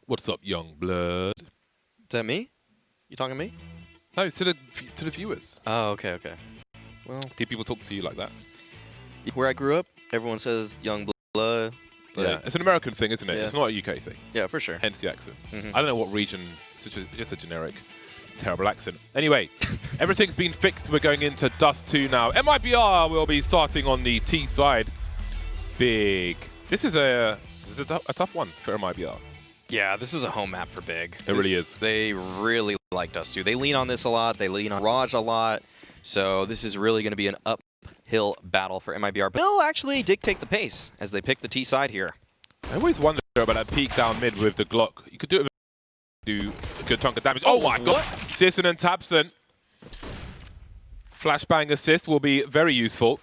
What's up, young blood? Is that me? You talking to me? No, to the viewers. Oh, okay, okay. Well, Do people talk to you like that? where I grew up, everyone says young blood. Yeah, it's an American thing, isn't it? Yeah. It's not a UK thing. Yeah, for sure. Hence the accent. Mhm. I don't know what region. Just a generic, terrible accent. Anyway, everything's been fixed. We're going into Dust 2 now. MIBR will be starting on the T side. Big. This is a tough one for MIBR. Yeah, this is a home map for Big. It really is. They really like Dust 2. They lean on this a lot. They lean on Raj a lot. So this is really going to be an uphill battle for MIBR. But they'll actually dictate the pace as they pick the T side here. I always wonder about that peek down mid with the Glock. You could do it. Do a good chunk of damage. Oh my god! Sisson and Tabson. Flashbang assist will be very useful.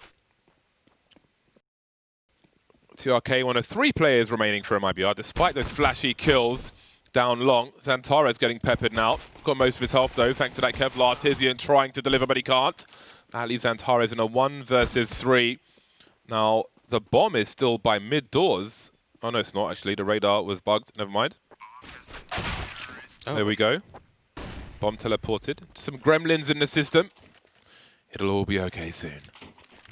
C.R.A.E. one of 3 players remaining for MIBR, despite those flashy kills down long. Xantares getting peppered now. Got most of his health though, thanks to that Kevlar. Tizian trying to deliver, but he can't. That leaves Xantares in a 1 versus 3. Now, the bomb is still by mid-doors. Oh no, it's not actually. The radar was bugged. Never mind. Oh. There we go. Bomb teleported. Some gremlins in the system. It'll all be okay soon.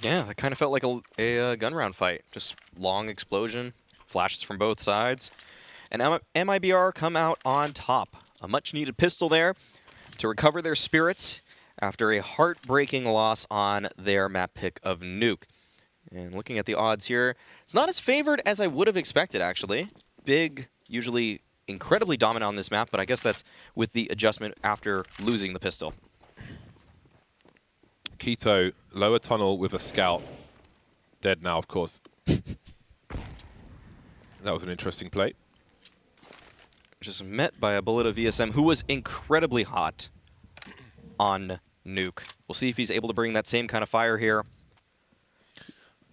Yeah, that kind of felt like a gun round fight. Just long explosion, flashes from both sides. And MIBR come out on top. A much-needed pistol there to recover their spirits after a heartbreaking loss on their map pick of Nuke. And looking at the odds here, it's not as favored as I would have expected, actually. Big, usually incredibly dominant on this map, but I guess that's with the adjustment after losing the pistol. Keto, lower tunnel with a scout. Dead now, of course. That was an interesting play. Just met by a bullet of VSM, who was incredibly hot on Nuke. We'll see if he's able to bring that same kind of fire here.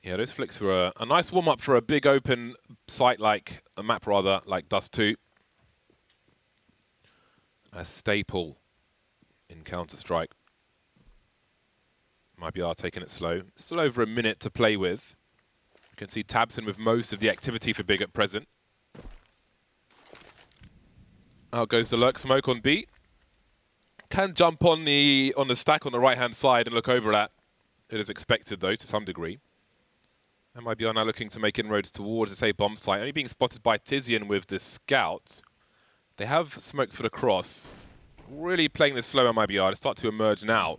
Yeah, those flicks were a nice warm-up for a big open site like a map, rather, like Dust 2. A staple in Counter-Strike. MIBR taking it slow. Still over a minute to play with. You can see Tabson with most of the activity for Big at present. Out goes the lurk smoke on B. Can jump on the stack on the right-hand side and look over that. It is expected, though, to some degree. MIBR now looking to make inroads towards the A bomb site. Only being spotted by Tizian with the scout. They have smokes for the cross. Really playing this slow MIBR to start to emerge now.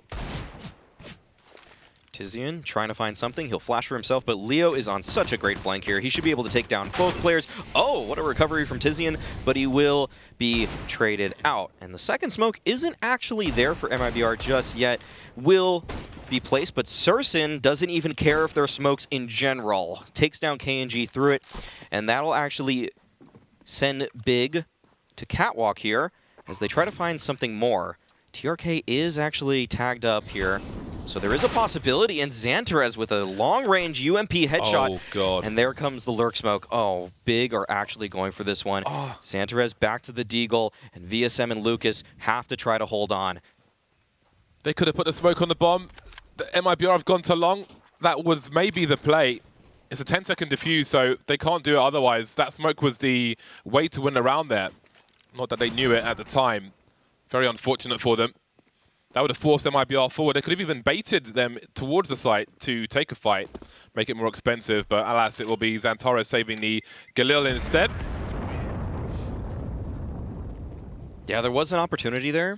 Tizian trying to find something. He'll flash for himself, but Leo is on such a great flank here. He should be able to take down both players. Oh, what a recovery from Tizian, but he will be traded out. And the second smoke isn't actually there for MIBR just yet. Will be placed, but Surson doesn't even care if there are smokes in general. Takes down KNG through it, and that'll actually send Big to Catwalk here as they try to find something more. TRK is actually tagged up here. So there is a possibility, and Xantares with a long-range UMP headshot. Oh, God. And there comes the lurk smoke. Oh, Big are actually going for this one. Oh. Xantares back to the Deagle, and VSM and Lucas have to try to hold on. They could have put the smoke on the bomb. The MIBR have gone too long. That was maybe the play. It's a 10-second defuse, so they can't do it otherwise. That smoke was the way to win around there. Not that they knew it at the time. Very unfortunate for them. That would have forced MIBR forward. They could have even baited them towards the site to take a fight, make it more expensive. But alas, it will be Xantares saving the Galil instead. Yeah, there was an opportunity there,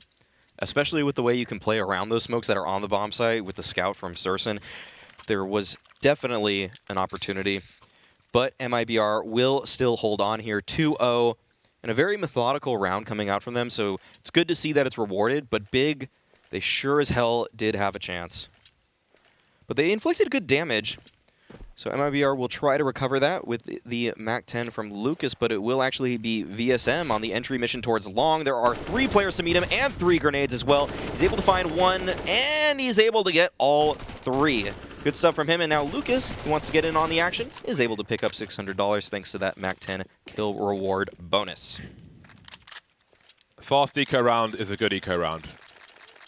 especially with the way you can play around those smokes that are on the bomb site with the scout from Surson. There was definitely an opportunity, but MIBR will still hold on here 2-0 and a very methodical round coming out from them. So it's good to see that it's rewarded, but Big, they sure as hell did have a chance. But they inflicted good damage. So MIBR will try to recover that with the MAC-10 from Lucas, but it will actually be VSM on the entry mission towards Long. There are 3 players to meet him and 3 grenades as well. He's able to find 1, and he's able to get all 3. Good stuff from him, and now Lucas, who wants to get in on the action, is able to pick up $600 thanks to that MAC-10 kill reward bonus. Fast eco round is a good eco round.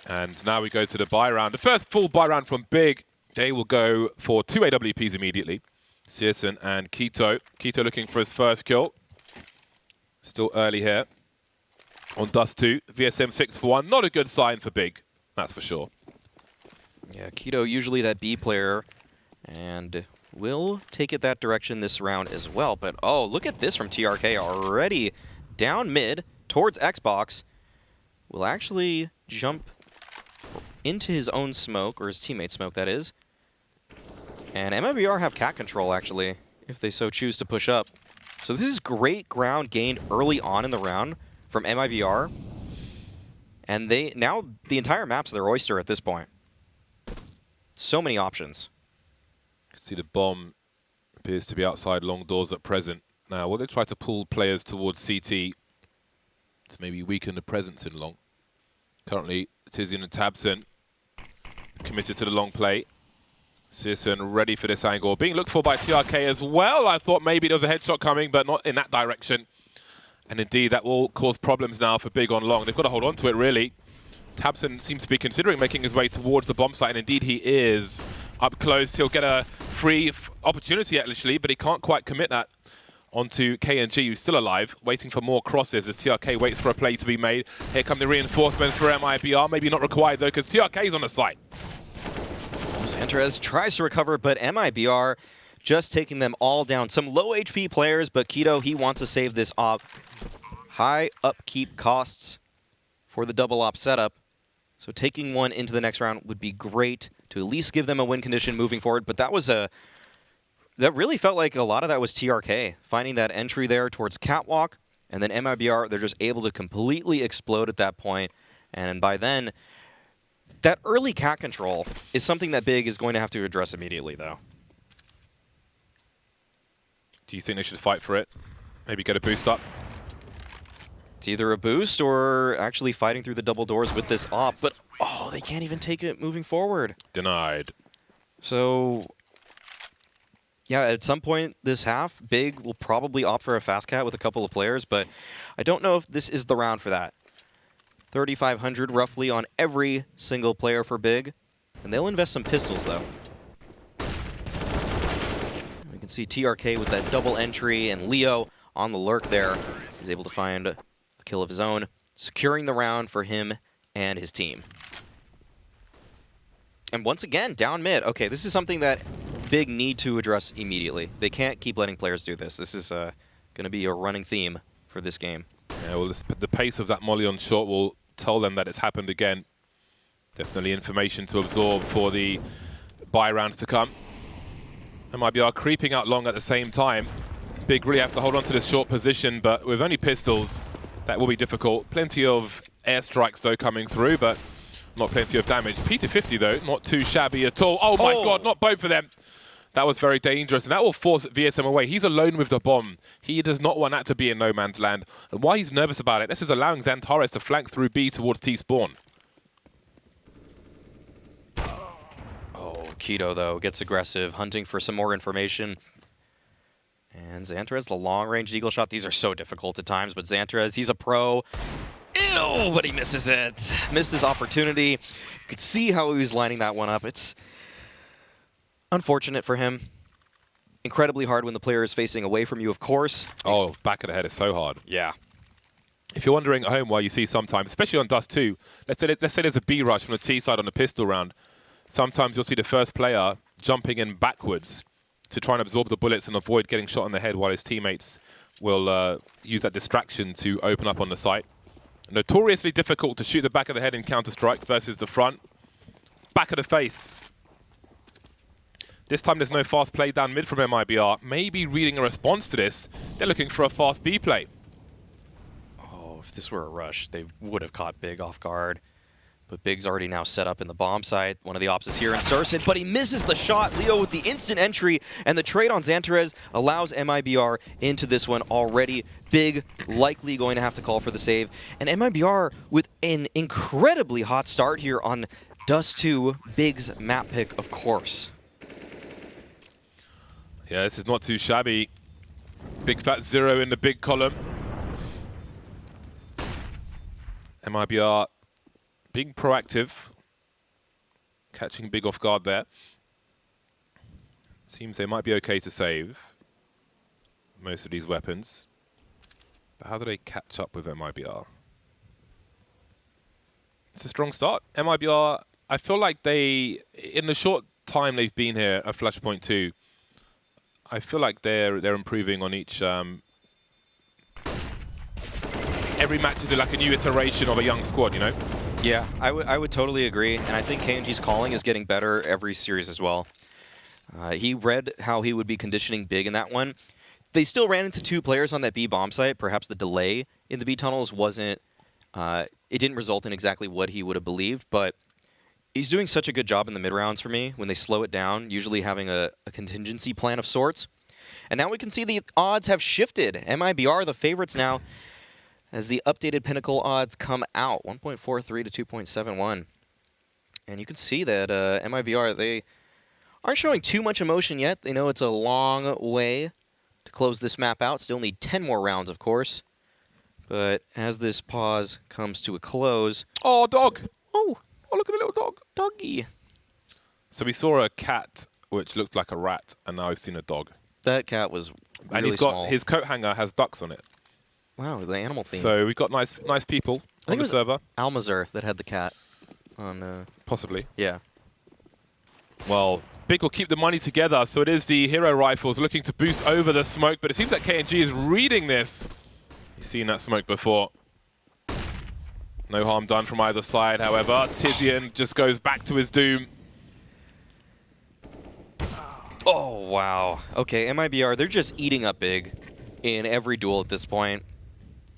And now we go to the buy round. The first full buy round from Big. They will go for 2 AWPs immediately. Sisson and Keto. Keto looking for his first kill. Still early here on Dust 2. VSM 6 for 1. Not a good sign for Big, that's for sure. Yeah, Udoh usually that B player, and will take it that direction this round as well. But oh, look at this from TRK already down mid towards Xbox. Will actually jump into his own smoke, or his teammate's smoke, that is. And MIBR have cat control, actually, if they so choose to push up. So this is great ground gained early on in the round from MIBR. And now the entire map's their oyster at this point. So many options. You can see the bomb appears to be outside long doors at present. Now, will they try to pull players towards CT to maybe weaken the presence in long? Currently, Tizian and Tabson committed to the long play. Searson ready for this angle. Being looked for by TRK as well. I thought maybe there was a headshot coming, but not in that direction. And indeed, that will cause problems now for Big on long. They've got to hold on to it, really. Tabson seems to be considering making his way towards the bomb site, and indeed he is. Up close, he'll get a free opportunity actually, but he can't quite commit that onto KNG, who's still alive, waiting for more crosses as TRK waits for a play to be made. Here come the reinforcements for MIBR. Maybe not required though, because TRK is on the site. Santarez tries to recover, but MIBR just taking them all down. Some low HP players, but Udoh, he wants to save this op. High upkeep costs for the double op setup. So taking one into the next round would be great to at least give them a win condition moving forward. But that really felt like a lot of that was TRK, finding that entry there towards Catwalk, and then MIBR, they're just able to completely explode at that point. And by then, that early cat control is something that Big is going to have to address immediately, though. Do you think they should fight for it? Maybe get a boost up? It's either a boost or actually fighting through the double doors with this op, but oh, they can't even take it moving forward. Denied. So, yeah, at some point this half, Big will probably opt for a fast cat with a couple of players, but I don't know if this is the round for that. 3,500 roughly on every single player for Big, and they'll invest some pistols though. We can see TRK with that double entry, and Leo on the lurk there. He's able to find a kill of his own, securing the round for him and his team. And once again, down mid. Okay, this is something that Big need to address immediately. They can't keep letting players do this. This is going to be a running theme for this game. Yeah, well, the pace of that molly on short will tell them that it's happened again. Definitely information to absorb for the buy rounds to come. MIBR creeping out long at the same time. Big really have to hold on to this short position, but with only pistols, that will be difficult. Plenty of airstrikes, though, coming through, but not plenty of damage. P250, though, not too shabby at all. Oh, my God, not both of them. That was very dangerous, and that will force VSM away. He's alone with the bomb. He does not want that to be in no man's land. And why he's nervous about it, this is allowing Xantares to flank through B towards T-spawn. Oh, Udoh, though, gets aggressive, hunting for some more information. And Xantares, the long-range eagle shot. These are so difficult at times, but Xantares, he's a pro. Ew, but he misses it. Missed his opportunity. You could see how he was lining that one up. It's unfortunate for him. Incredibly hard when the player is facing away from you, of course. Oh, back of the head is so hard. Yeah. If you're wondering at home why you see sometimes, especially on Dust 2, let's say there's a B rush from the T side on the pistol round. Sometimes you'll see the first player jumping in backwards to try and absorb the bullets and avoid getting shot in the head while his teammates will use that distraction to open up on the site. Notoriously difficult to shoot the back of the head in Counter-Strike versus the front. Back of the face. This time there's no fast play down mid from MIBR. Maybe reading a response to this, they're looking for a fast B play. Oh, if this were a rush, they would have caught Big off guard. But Big's already now set up in the bomb site. One of the ops is here in Surson, but he misses the shot. Leo with the instant entry, and the trade on Xantares allows MIBR into this one already. Big likely going to have to call for the save. And MIBR with an incredibly hot start here on Dust 2, Big's map pick, of course. Yeah, this is not too shabby. Big fat 0 in the big column. MIBR being proactive, catching Big off guard there. Seems they might be okay to save most of these weapons. But how do they catch up with MIBR? It's a strong start. MIBR, I feel like they, in the short time they've been here at Flashpoint 2, I feel like they're improving on each. Every match is like a new iteration of a young squad, you know? Yeah, I would totally agree, and I think KNG's calling is getting better every series as well. He read how he would be conditioning big in that one. They still ran into 2 players on that B bomb site. Perhaps the delay in the B tunnels wasn't, it didn't result in exactly what he would have believed, but he's doing such a good job in the mid-rounds for me when they slow it down, usually having a contingency plan of sorts. And now we can see the odds have shifted. MIBR, the favorites now, as the updated Pinnacle odds come out, 1.43 to 2.71. And you can see that MIBR, they aren't showing too much emotion yet. They know it's a long way to close this map out. Still need 10 more rounds, of course. But as this pause comes to a close... Oh, dog! Oh, look at the little dog. Doggy. So we saw a cat, which looked like a rat, and now we've seen a dog. That cat was really and he's got small. His coat hanger has ducks on it. Wow, the animal theme. So we've got nice people on the server. Almazur that had the cat on... Possibly. Yeah. Well, Big will keep the money together, so it is the hero rifles looking to boost over the smoke, but it seems like KNG is reading this. You've seen that smoke before. No harm done from either side, however. Tizian just goes back to his doom. Oh, wow. Okay, MIBR, they're just eating up big in every duel at this point.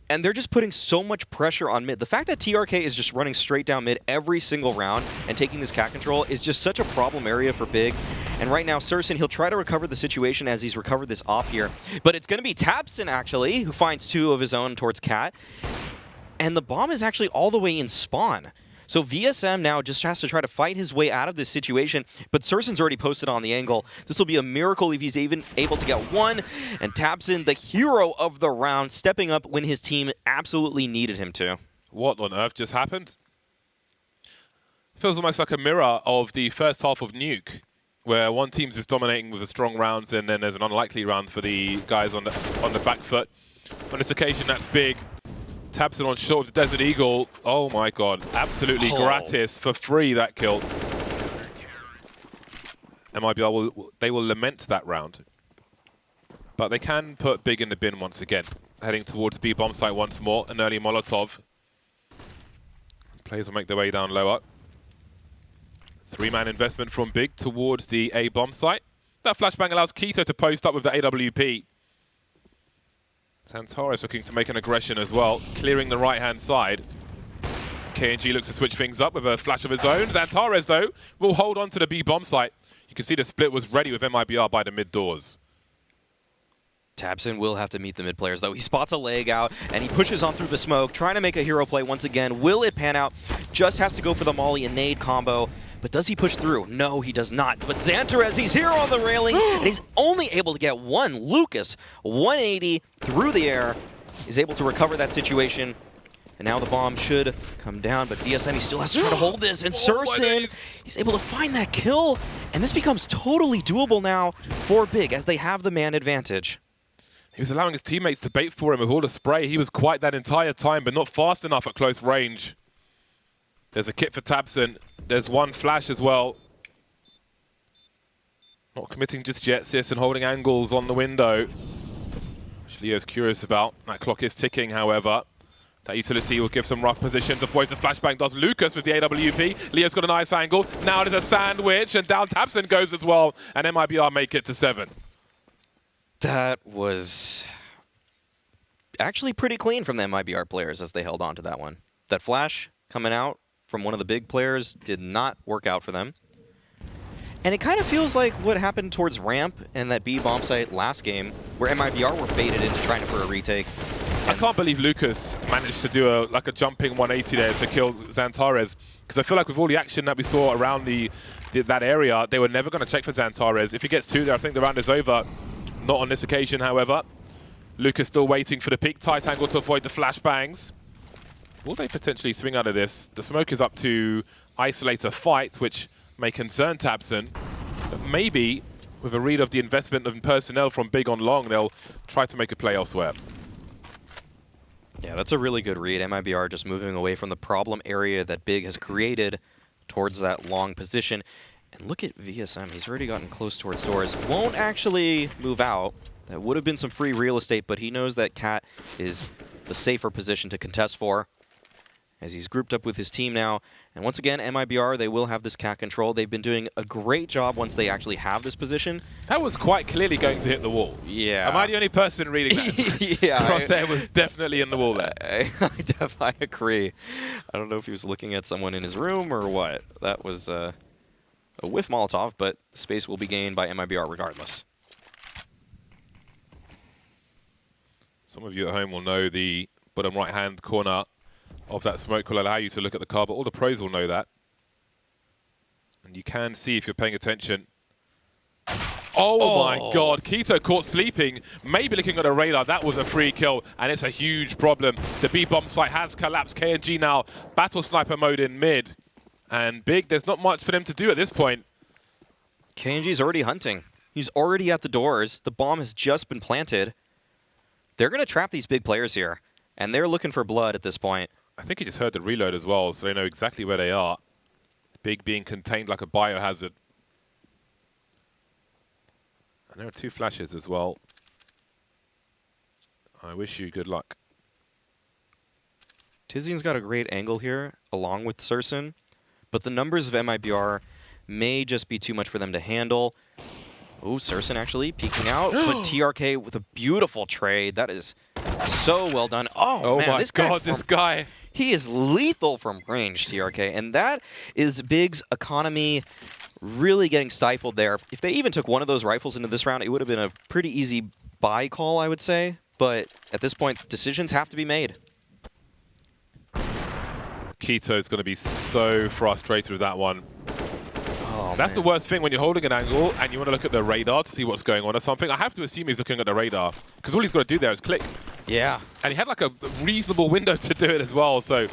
And they're just putting so much pressure on mid. The fact that C.R.A.E is just running straight down mid every single round and taking this cat control is just such a problem area for Big. And right now, Surson, he'll try to recover the situation as he's recovered this off here. But it's going to be Tabson, actually, who finds 2 of his own towards Cat. And the bomb is actually all the way in spawn. So VSM now just has to try to fight his way out of this situation, but Surson's already posted on the angle. This will be a miracle if he's even able to get one, and Tabson, the hero of the round, stepping up when his team absolutely needed him to. What on earth just happened? Feels almost like a mirror of the first half of Nuke, where one team's just dominating with the strong rounds, and then there's an unlikely round for the guys on the back foot. On this occasion, that's Big. Tabson on short of the Desert Eagle. Oh my god, absolutely gratis for free that kill. MIBR they will lament that round. But they can put Big in the bin once again. Heading towards B bomb site once more, an early Molotov. Players will make their way down lower. 3-man investment from Big towards the A bomb site. That flashbang allows Keto to post up with the AWP. Xantares looking to make an aggression as well, clearing the right-hand side. KNG looks to switch things up with a flash of his own. Xantares, though, will hold on to the B bomb site. You can see the split was ready with MIBR by the mid doors. Tabson will have to meet the mid players, though. He spots a leg out, and he pushes on through the smoke, trying to make a hero play once again. Will it pan out? Just has to go for the Molly and nade combo. But does he push through? No, he does not. But Xantares, he's here on the railing, and he's only able to get one. Lucas, 180 through the air, is able to recover that situation. And now the bomb should come down, but VSM, he still has to try to hold this. And Surson, he's able to find that kill. And this becomes totally doable now for Big, as they have the man advantage. He was allowing his teammates to bait for him with all the spray. He was quiet that entire time, but not fast enough at close range. There's a kit for Tabson. There's one flash as well. Not committing just yet, Sis, and holding angles on the window, which Leo's curious about. That clock is ticking, however. That utility will give some rough positions. Avoids the flashbang, does Lucas with the AWP. Leo's got a nice angle. Now there's a sandwich, and down Tabson goes as well, and MIBR make it to 7. That was actually pretty clean from the MIBR players as they held on to that one. That flash coming out from one of the big players did not work out for them. And it kind of feels like what happened towards Ramp and that B bomb site last game, where MIBR were baited into trying for a retake. I can't believe Lucas managed to do a jumping 180 there to kill Xantares, because I feel like with all the action that we saw around that area, they were never going to check for Xantares. If he gets 2 there, I think the round is over. Not on this occasion, however. Lucas still waiting for the peak tight angle to avoid the flashbangs. Will they potentially swing out of this? The smoke is up to isolate a fight, which may concern Tabson. But maybe, with a read of the investment of personnel from Big on long, they'll try to make a play elsewhere. Yeah, that's a really good read. MIBR just moving away from the problem area that Big has created towards that long position. And look at VSM. He's already gotten close towards doors. Won't actually move out. That would have been some free real estate, but he knows that Cat is the safer position to contest for, as he's grouped up with his team now. And once again, MIBR, they will have this Cat control. They've been doing a great job once they actually have this position. That was quite clearly going to hit the wall. Yeah. Am I the only person reading that? Yeah. Crosshair was definitely in the wall there. I agree. I don't know if he was looking at someone in his room or what. That was a whiff Molotov, but the space will be gained by MIBR regardless. Some of you at home will know the bottom right-hand corner of that smoke will allow you to look at the car, but all the pros will know that. And you can see if you're paying attention. Oh my God, Keto caught sleeping, maybe looking at a radar. That was a free kill, and it's a huge problem. The B-bomb site has collapsed. KNG now, battle sniper mode in mid. And Big, there's not much for them to do at this point. KNG's already hunting. He's already at the doors. The bomb has just been planted. They're going to trap these big players here, and they're looking for blood at this point. I think he just heard the reload as well, so they know exactly where they are. Big being contained like a biohazard. And there are 2 flashes as well. I wish you good luck. Tizian's got a great angle here, along with Surson, but the numbers of MIBR may just be too much for them to handle. Oh, Surson actually peeking out, but TRK with a beautiful trade. That is so well done. Oh man, my God, this guy. He is lethal from range, TRK, and that is Big's economy really getting stifled there. If they even took one of those rifles into this round, it would have been a pretty easy buy call, I would say. But at this point, decisions have to be made. Keto's going to be so frustrated with that one. Oh, That's man. the worst thing when you're holding an angle and you want to look at the radar to see what's going on or something. I have to assume he's looking at the radar because all he's got to do there is click. Yeah. And he had like a reasonable window to do it as well, so I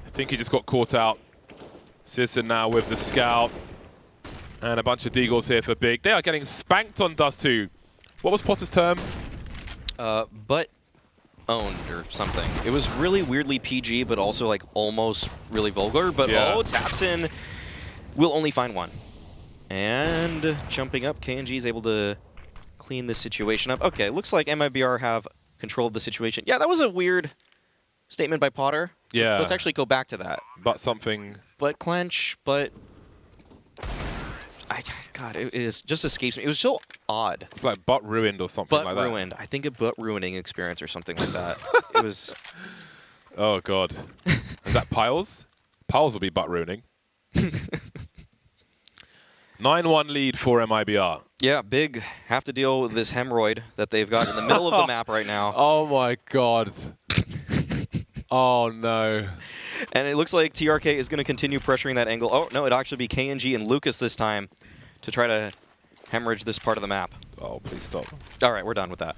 think he just got caught out. Sisson now with the scout. And a bunch of deagles here for Big. They are getting spanked on Dust 2. What was Potter's term? But owned or something. It was really weirdly PG, but also like almost really vulgar. But yeah. Taps in. Will only find one. And jumping up, KNG is able to clean this situation up. Okay, looks like MIBR have control of the situation. Yeah, that was a weird statement by Potter. Yeah. Let's actually go back to that. But something. But clench, but God, it just escapes me. It was so odd. It's like butt ruined or something like that. Butt ruined. I think a butt ruining experience or something like that. It was. Oh God. Is that Piles? Piles will be butt ruining. 9-1 lead for MIBR. Yeah, Big have to deal with this hemorrhoid that they've got in the middle of the map right now. Oh my God. Oh no. And it looks like TRK is going to continue pressuring that angle. Oh, no, it'd actually be KNG and Lucas this time to try to hemorrhage this part of the map. Oh, please stop. All right, we're done with that.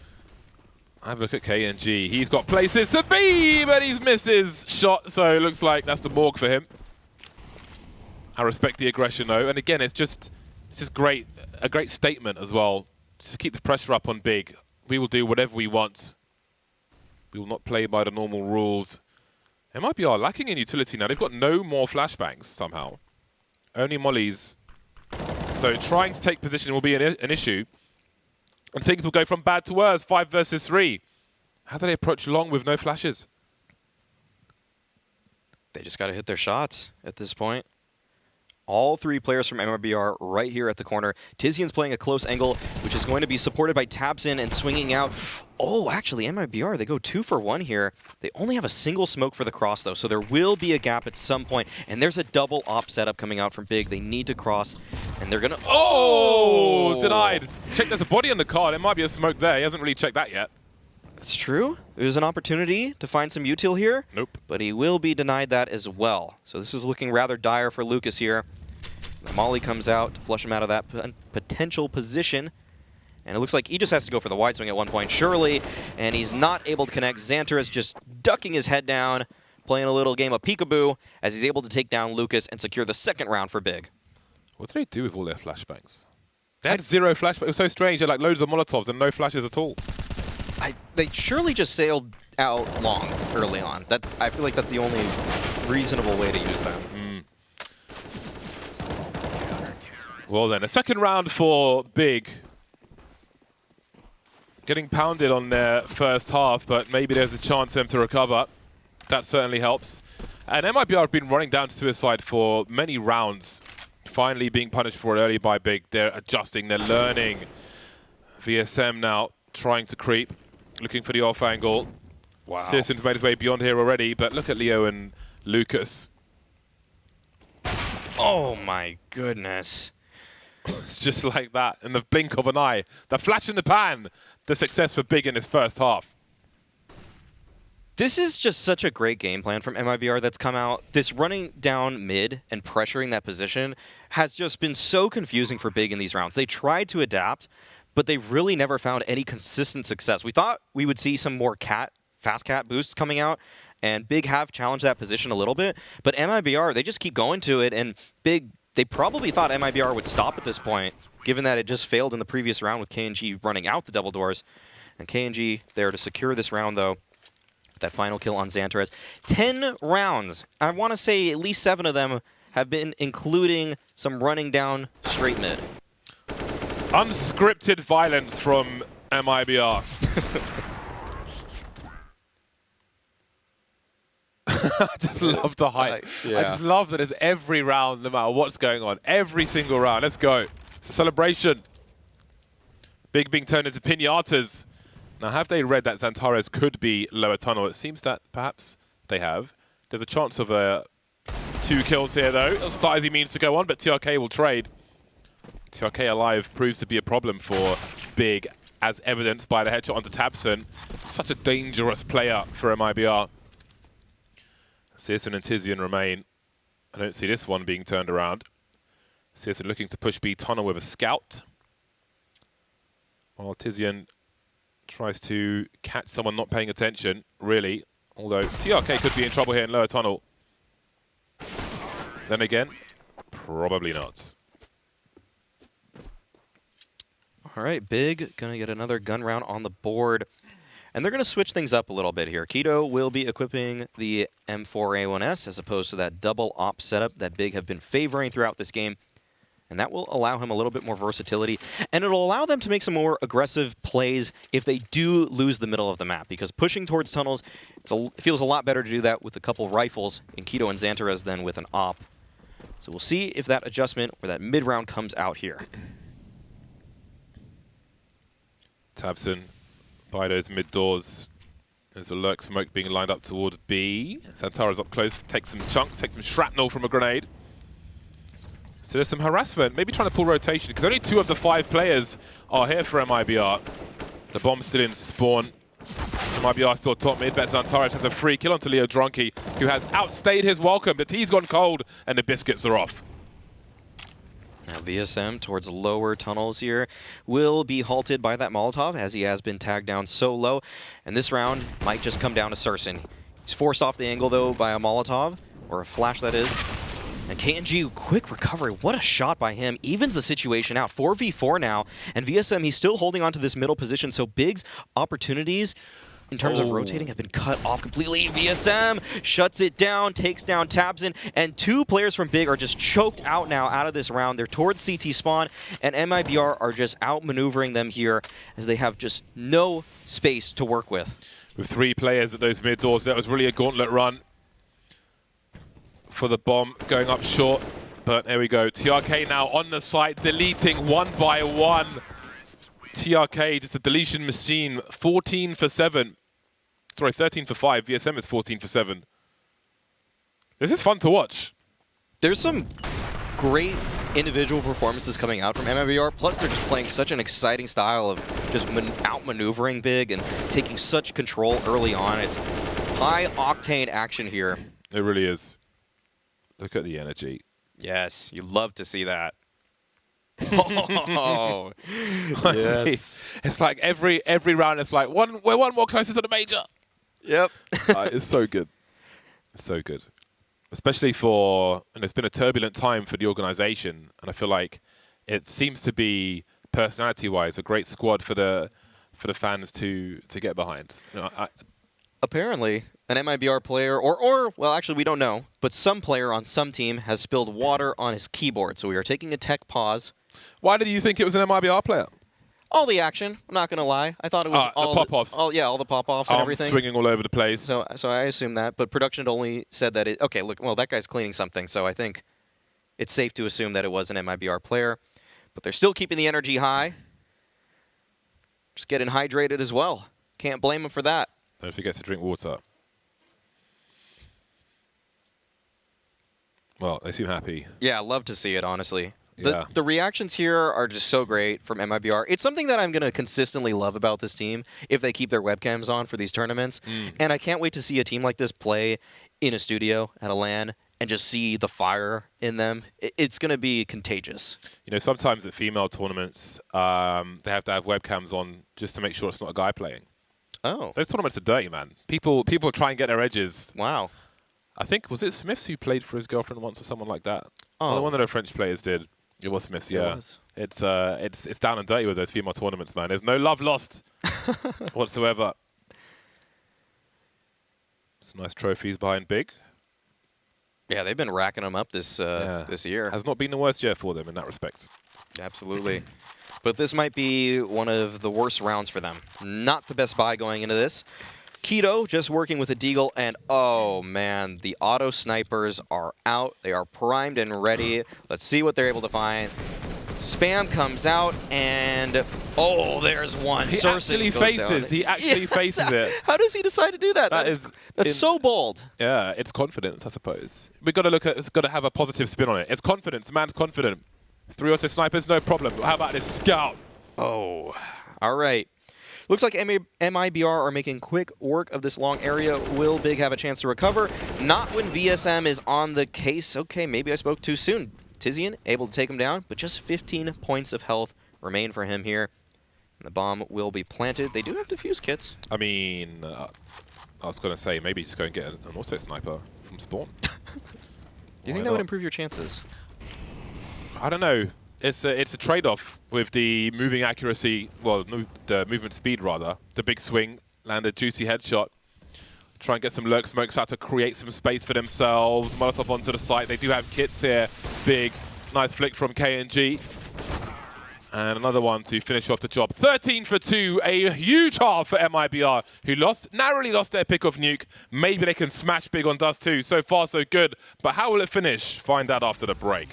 Have a look at KNG. He's got places to be, but he's missed his shot, so it looks like that's the morgue for him. I respect the aggression, though. And again, it's just great, a great statement as well. Just to keep the pressure up on Big. We will do whatever we want. We will not play by the normal rules. MIBR lacking in utility now. They've got no more flashbangs somehow. Only mollies. So trying to take position will be an issue. And things will go from bad to worse, 5 versus 3. How do they approach long with no flashes? They just got to hit their shots at this point. All 3 players from MIBR right here at the corner. Tizian's playing a close angle, which is going to be supported by Tabsin and swinging out. Oh, actually, MIBR, they go 2 for 1 here. They only have a single smoke for the cross, though, so there will be a gap at some point. And there's a double op setup coming out from Big. They need to cross, and they're going to... Oh! Denied. Check, there's a body on the car. There might be a smoke there. He hasn't really checked that yet. That's true. There's an opportunity to find some util here. Nope. But he will be denied that as well. So this is looking rather dire for Lucas here. The molly comes out to flush him out of that potential position. And it looks like he just has to go for the wide swing at one point, surely. And he's not able to connect. Xanter is just ducking his head down, playing a little game of peekaboo as he's able to take down Lucas and secure the second round for Big. What do they do with all their flashbangs? They had 0 flashbangs. It was so strange. They had like loads of Molotovs and no flashes at all. They surely just sailed out long early on. I feel like that's the only reasonable way to use them. Well then, a second round for Big. Getting pounded on their first half, but maybe there's a chance for them to recover. That certainly helps. And MIBR have been running down to suicide for many rounds. Finally being punished for it early by Big. They're adjusting, they're learning. VSM now trying to creep, looking for the off angle. Wow. Citizen's made his way beyond here already, but look at Leo and Lucas. Oh my goodness. It's just like that, in the blink of an eye. The flash in the pan, the success for Big in his first half. This is just such a great game plan from MIBR that's come out. This running down mid and pressuring that position has just been so confusing for Big in these rounds. They tried to adapt, but they really never found any consistent success. We thought we would see some more fast cat boosts coming out, and Big have challenged that position a little bit, but MIBR, they just keep going to it, and Big, they probably thought MIBR would stop at this point, given that it just failed in the previous round with KiNK running out the double doors. And KiNK there to secure this round, though. That final kill on Xantarez. 10 rounds. I want to say at least 7 of them have been including some running down straight mid. Unscripted violence from MIBR. I just love the hype. I just love that it's every round, no matter what's going on. Every single round. Let's go. It's a celebration. Big being turned into piñatas. Now, have they read that Xantarez could be lower tunnel? It seems that perhaps they have. There's a chance of 2 kills here, though. As far as he means to go on, but TRK will trade. TRK alive proves to be a problem for Big, as evidenced by the headshot onto Tabson. Such a dangerous player for MIBR. Citizen and Tizian remain. I don't see this one being turned around. Citizen looking to push B tunnel with a scout. While Tizian tries to catch someone not paying attention, really. Although TRK could be in trouble here in lower tunnel. Then again, probably not. All right, Big gonna get another gun round on the board. And they're gonna switch things up a little bit here. Udoh will be equipping the M4A1S as opposed to that double op setup that Big have been favoring throughout this game. And that will allow him a little bit more versatility. And it'll allow them to make some more aggressive plays if they do lose the middle of the map. Because pushing towards tunnels, it feels a lot better to do that with a couple rifles in Udoh and Xantarez than with an op. So we'll see if that adjustment or that mid-round comes out here. Tabson by those mid-doors. There's a lurk smoke being lined up towards B. Xantarez up close, takes some chunks, takes some shrapnel from a grenade. So there's some harassment, maybe trying to pull rotation, because only 2 of the 5 players are here for MIBR. The bomb's still in spawn. MIBR still top mid, but Xantarez has a free kill onto Leo Drunky, who has outstayed his welcome. The tea's gone cold, and the biscuits are off. Now VSM towards lower tunnels here will be halted by that Molotov, as he has been tagged down so low. And this round might just come down to Surson. He's forced off the angle, though, by a Molotov, or a flash, that is. And KiNK, quick recovery. What a shot by him. Evens the situation out. 4v4 now. And VSM, he's still holding on to this middle position. So Big's opportunities in terms of rotating have been cut off completely. VSM shuts it down, takes down Tabson. And 2 players from Big are just choked out now out of this round. They're towards CT spawn. And MIBR are just outmaneuvering them here as they have just no space to work with. With 3 players at those mid doors, that was really a gauntlet run for the bomb, going up short, but there we go. TRK now on the site, deleting 1 by 1. TRK, just a deletion machine, 14 for 7. Sorry, 13 for 5. VSM is 14 for 7. This is fun to watch. There's some great individual performances coming out from MIBR, plus they're just playing such an exciting style of just outmaneuvering Big and taking such control early on. It's high-octane action here. It really is. Look at the energy. Yes, you love to see that. Oh, yes. It's like every round, it's like we're one more closer to the major. Yep. It's so good. It's so good. Especially for, and it's been a turbulent time for the organization, and I feel like it seems to be, personality-wise, a great squad for for the fans to get behind. You know, Apparently, an MIBR player, or well, actually, we don't know, but some player on some team has spilled water on his keyboard. So we are taking a tech pause. why did you think it was an MIBR player? All the action. I'm not gonna lie. I thought it was all the pop-offs. All the pop-offs and everything. Swinging all over the place. So I assume that, but production had only said that it. Okay, look, well, that guy's cleaning something, so I think it's safe to assume that it was an MIBR player. But they're still keeping the energy high. Just getting hydrated as well. Can't blame him for that. Don't forget to drink water. Well, they seem happy. Yeah, I love to see it, honestly. Yeah. The reactions here are just so great from MIBR. It's something that I'm going to consistently love about this team if they keep their webcams on for these tournaments. And I can't wait to see a team like this play in a studio at a LAN and just see the fire in them. It's going to be contagious. You know, sometimes at female tournaments, they have to have webcams on just to make sure it's not a guy playing. Oh. Those tournaments are dirty, man. People try and get their edges. Wow. I think, was it Smiths who played for his girlfriend once or someone like that? Oh. One of the French players did. It was Smiths, yeah. It was. It's down and dirty with those female tournaments, man. There's no love lost whatsoever. Some nice trophies behind Big. Yeah, they've been racking them up this year. Has not been the worst year for them in that respect. Absolutely. But this might be one of the worst rounds for them. Not the best buy going into this. Udoh just working with a deagle, and oh man, the auto snipers are out. They are primed and ready. Let's see what they're able to find. Spam comes out, and oh, there's one. He actually faces it. How does he decide to do that? That's so bold. Yeah, it's confidence, I suppose. We've got to look at. It's got to have a positive spin on it. It's confidence. The man's confident. 3 auto snipers, no problem. But how about this scout? Oh, all right. Looks like MIBR are making quick work of this long area. Will Big have a chance to recover? Not when VSM is on the case. Okay, maybe I spoke too soon. Tizian able to take him down, but just 15 points of health remain for him here. And the bomb will be planted. They do have defuse kits. I mean, I was going to say maybe just go and get an auto sniper from spawn. Do you think that would improve your chances? I don't know. It's a trade-off with the moving accuracy, well, the movement speed rather. The big swing, land a juicy headshot. Try and get some lurk smokes out to create some space for themselves. Molotov onto the site. They do have kits here. Big, nice flick from KiNK. And another one to finish off the job. 13 for 2, a huge half for MIBR, who narrowly lost their pick of nuke. Maybe they can smash Big on Dust too. So far, so good. But how will it finish? Find out after the break.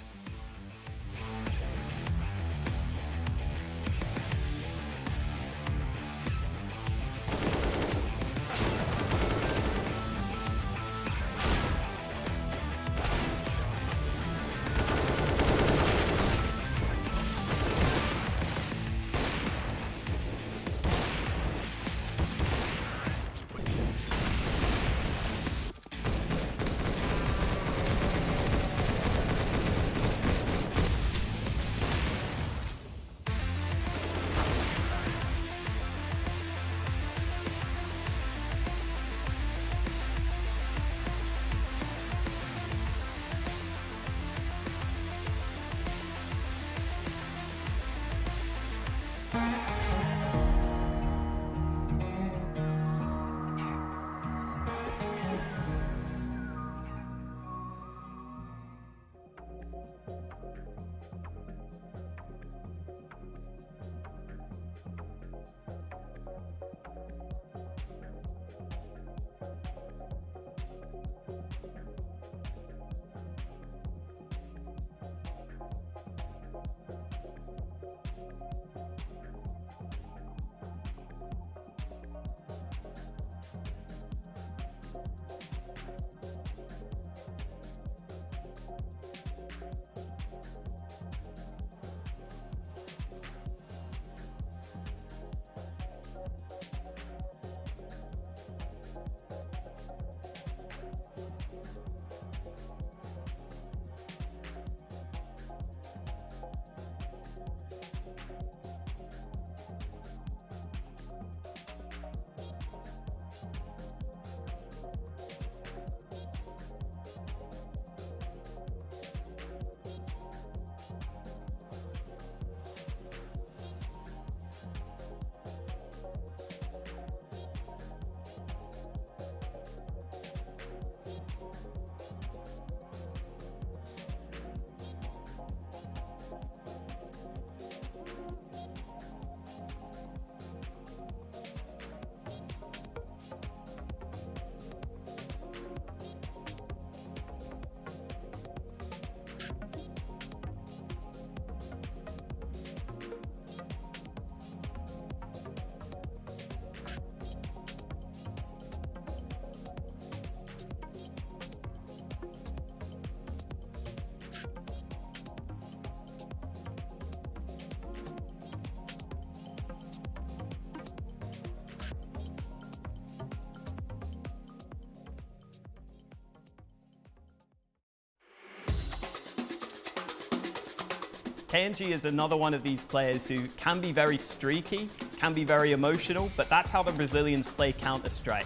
KiNK is another one of these players who can be very streaky, can be very emotional, but that's how the Brazilians play Counter-Strike.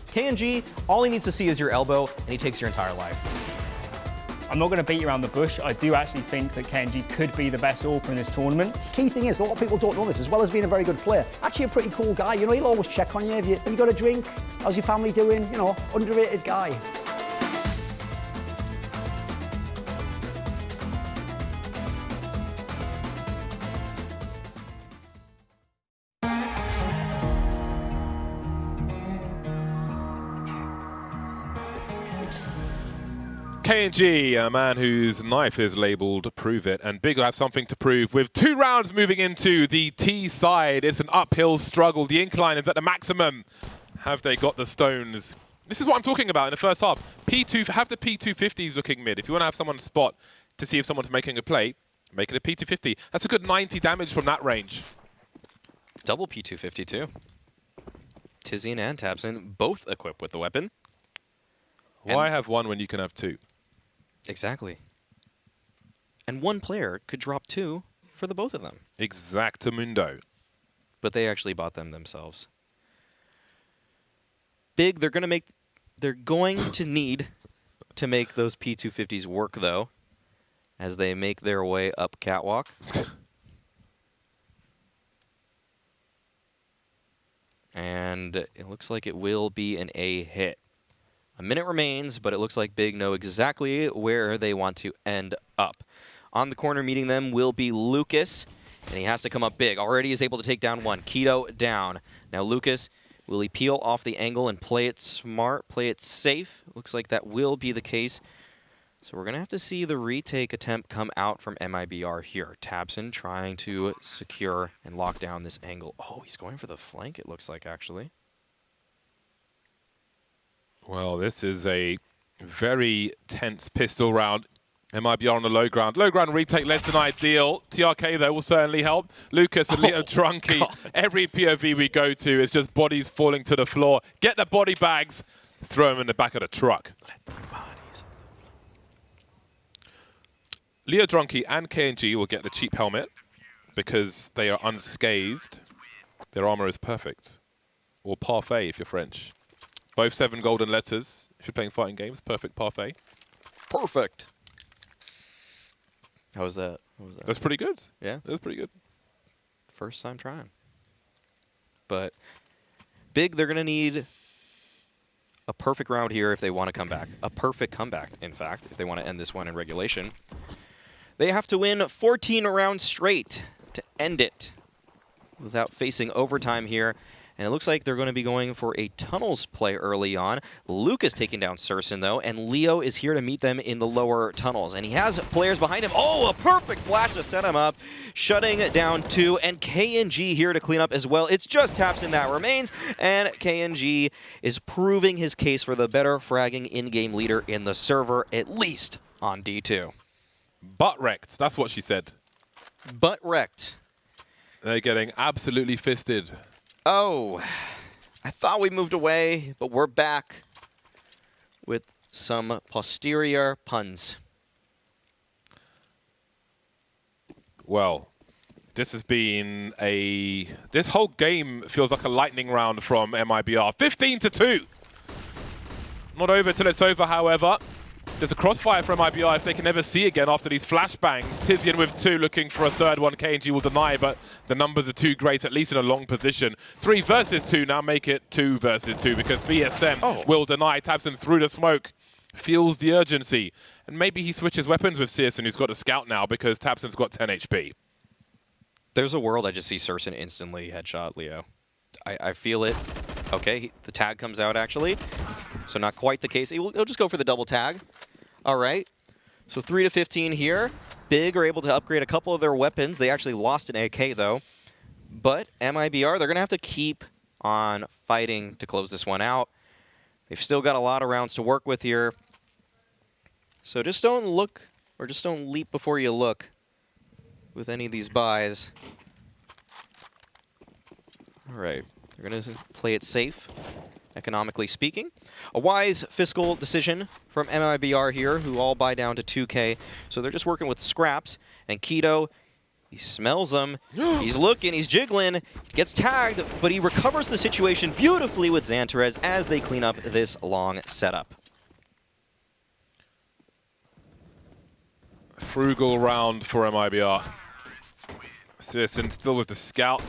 KiNK, all he needs to see is your elbow, and he takes your entire life. I'm not going to beat you around the bush. I do actually think that KiNK could be the best AWPer in this tournament. Key thing is, a lot of people don't know this, as well as being a very good player, actually a pretty cool guy. You know, he'll always check on you. Have you got a drink? How's your family doing? You know, underrated guy. KiNK, a man whose knife is labelled Prove It, and Big will have something to prove with 2 rounds moving into the T side. It's an uphill struggle. The incline is at the maximum. Have they got the stones? This is what I'm talking about in the first half. P2, have the P250s looking mid. If you want to have someone spot to see if someone's making a play, make it a P250. That's a good 90 damage from that range. Double P250 too. Tizian and Tabson both equipped with the weapon. Why have one when you can have 2? Exactly. And one player could drop 2 for the both of them. Exactamundo. But they actually bought them themselves. Big, they're going to need to make those P250s work though, as they make their way up catwalk. And it looks like it will be an A hit. A minute remains, but it looks like Big know exactly where they want to end up. On the corner meeting them will be Lucas, and he has to come up big. Already is able to take down one. Keto down. Now Lucas, will he peel off the angle and play it smart, play it safe? Looks like that will be the case. So we're going to have to see the retake attempt come out from MIBR here. Tabson trying to secure and lock down this angle. Oh, he's going for the flank, it looks like, actually. Well, this is a very tense pistol round. MIBR on the low ground. Low ground retake less than ideal. TRK, though, will certainly help. Lucas and Leo Drunky. Every POV we go to is just bodies falling to the floor. Get the body bags. Throw them in the back of the truck. Leo Drunky and KiNK will get the cheap helmet because they are unscathed. Their armor is perfect. Or parfait if you're French. Both 7 golden letters. If you're playing fighting games, perfect parfait. Perfect. How was that? How was that? That's pretty good. Yeah? That was pretty good. First time trying. But Big, they're going to need a perfect round here if they want to come back. A perfect comeback, in fact, if they want to end this one in regulation. They have to win 14 rounds straight to end it without facing overtime here. And it looks like they're going to be going for a tunnels play early on. Lucas taking down Surson, though, and Leo is here to meet them in the lower tunnels. And he has players behind him. Oh, a perfect flash to set him up, shutting down 2. And KiNK here to clean up as well. It's just Tabson that remains, and KiNK is proving his case for the better fragging in-game leader in the server, at least on D2. Butt wrecked. That's what she said. Butt wrecked. They're getting absolutely fisted. Oh, I thought we moved away, but we're back with some posterior puns. Well, this has been this whole game feels like a lightning round from MIBR. 15-2. Not over till it's over, however. There's a crossfire from MIBR if they can never see again after these flashbangs. Tizian with 2 looking for a third one. KiNK will deny, but the numbers are too great, at least in a long position. 3 versus 2 now make it 2 versus 2 because VSM will deny. Tabson through the smoke. Feels the urgency. And maybe he switches weapons with Searson, who's got a scout now because Tabson's got 10 HP. There's a world I just see Surson instantly headshot Leo. I feel it. Okay, the tag comes out actually. So not quite the case. He'll just go for the double tag. All right. So 3-15 here. Big are able to upgrade a couple of their weapons. They actually lost an AK though. But MIBR, they're going to have to keep on fighting to close this one out. They've still got a lot of rounds to work with here. So just don't look, or just don't leap before you look with any of these buys. All right. They're going to play it safe. economically speaking. A wise fiscal decision from MIBR here, who all buy down to 2K. So they're just working with scraps. And Keto, he smells them. He's looking, he's jiggling, gets tagged, but he recovers the situation beautifully with Xantarez as they clean up this long setup. Frugal round for MIBR. Sirson still with the scout.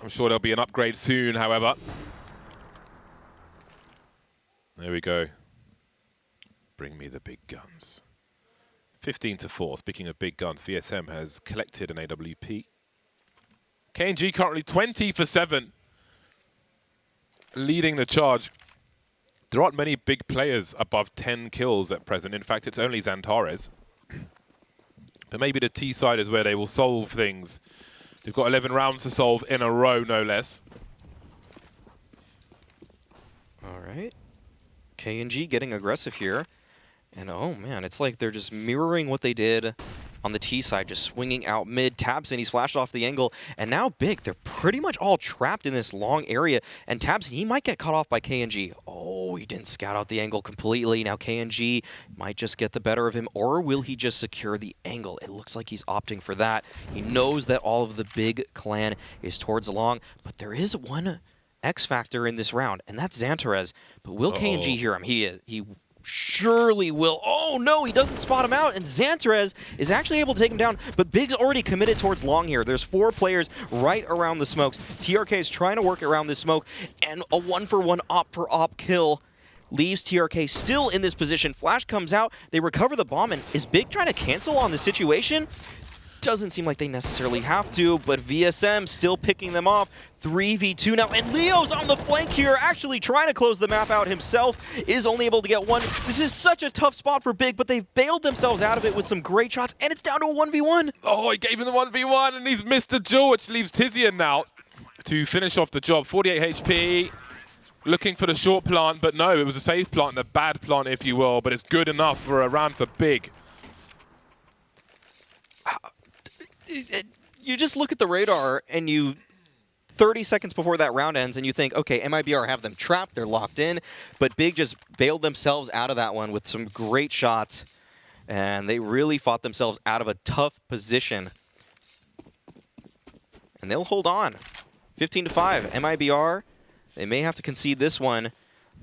I'm sure there'll be an upgrade soon, however. There we go. Bring me the big guns. 15-4. Speaking of big guns, VSM has collected an AWP. KiNK currently 20 for 7. Leading the charge. There aren't many big players above 10 kills at present. In fact, it's only Xantarez. But maybe the T side is where they will solve things. They've got 11 rounds to solve in a row, no less. All right. KiNK getting aggressive here. And oh man, it's like they're just mirroring what they did on the T side, just swinging out mid, tabs in, he's flashed off the angle, and now Big, they're pretty much all trapped in this long area, and tabs, he might get cut off by KiNK. Oh, he didn't scout out the angle completely. Now KiNK might just get the better of him, or will he just secure the angle? It looks like he's opting for that. He knows that all of the Big clan is towards long, but there is one X factor in this round, and that's Xantarez. But will KiNK hear him? He surely will. Oh no, he doesn't spot him out, and Xantarez is actually able to take him down, but Big's already committed towards long here. There's 4 players right around the smokes. TRK is trying to work around this smoke, and a 1-for-1 op-for-op kill leaves TRK still in this position. Flash comes out, they recover the bomb, and is Big trying to cancel on the situation? Doesn't seem like they necessarily have to, but VSM still picking them off. 3v2 now, and Leo's on the flank here, actually trying to close the map out himself, is only able to get one. This is such a tough spot for Big, but they've bailed themselves out of it with some great shots, and it's down to a 1v1. Oh, he gave him the 1v1, and he's missed the duel, which leaves Tizian now to finish off the job. 48 HP, looking for the short plant, but no, it was a safe plant and a bad plant, if you will, but it's good enough for a round for Big. You just look at the radar, and you 30 seconds before that round ends, and you think, okay, MIBR have them trapped, they're locked in, but Big just bailed themselves out of that one with some great shots, and they really fought themselves out of a tough position. And they'll hold on. 15-5, MIBR, they may have to concede this one.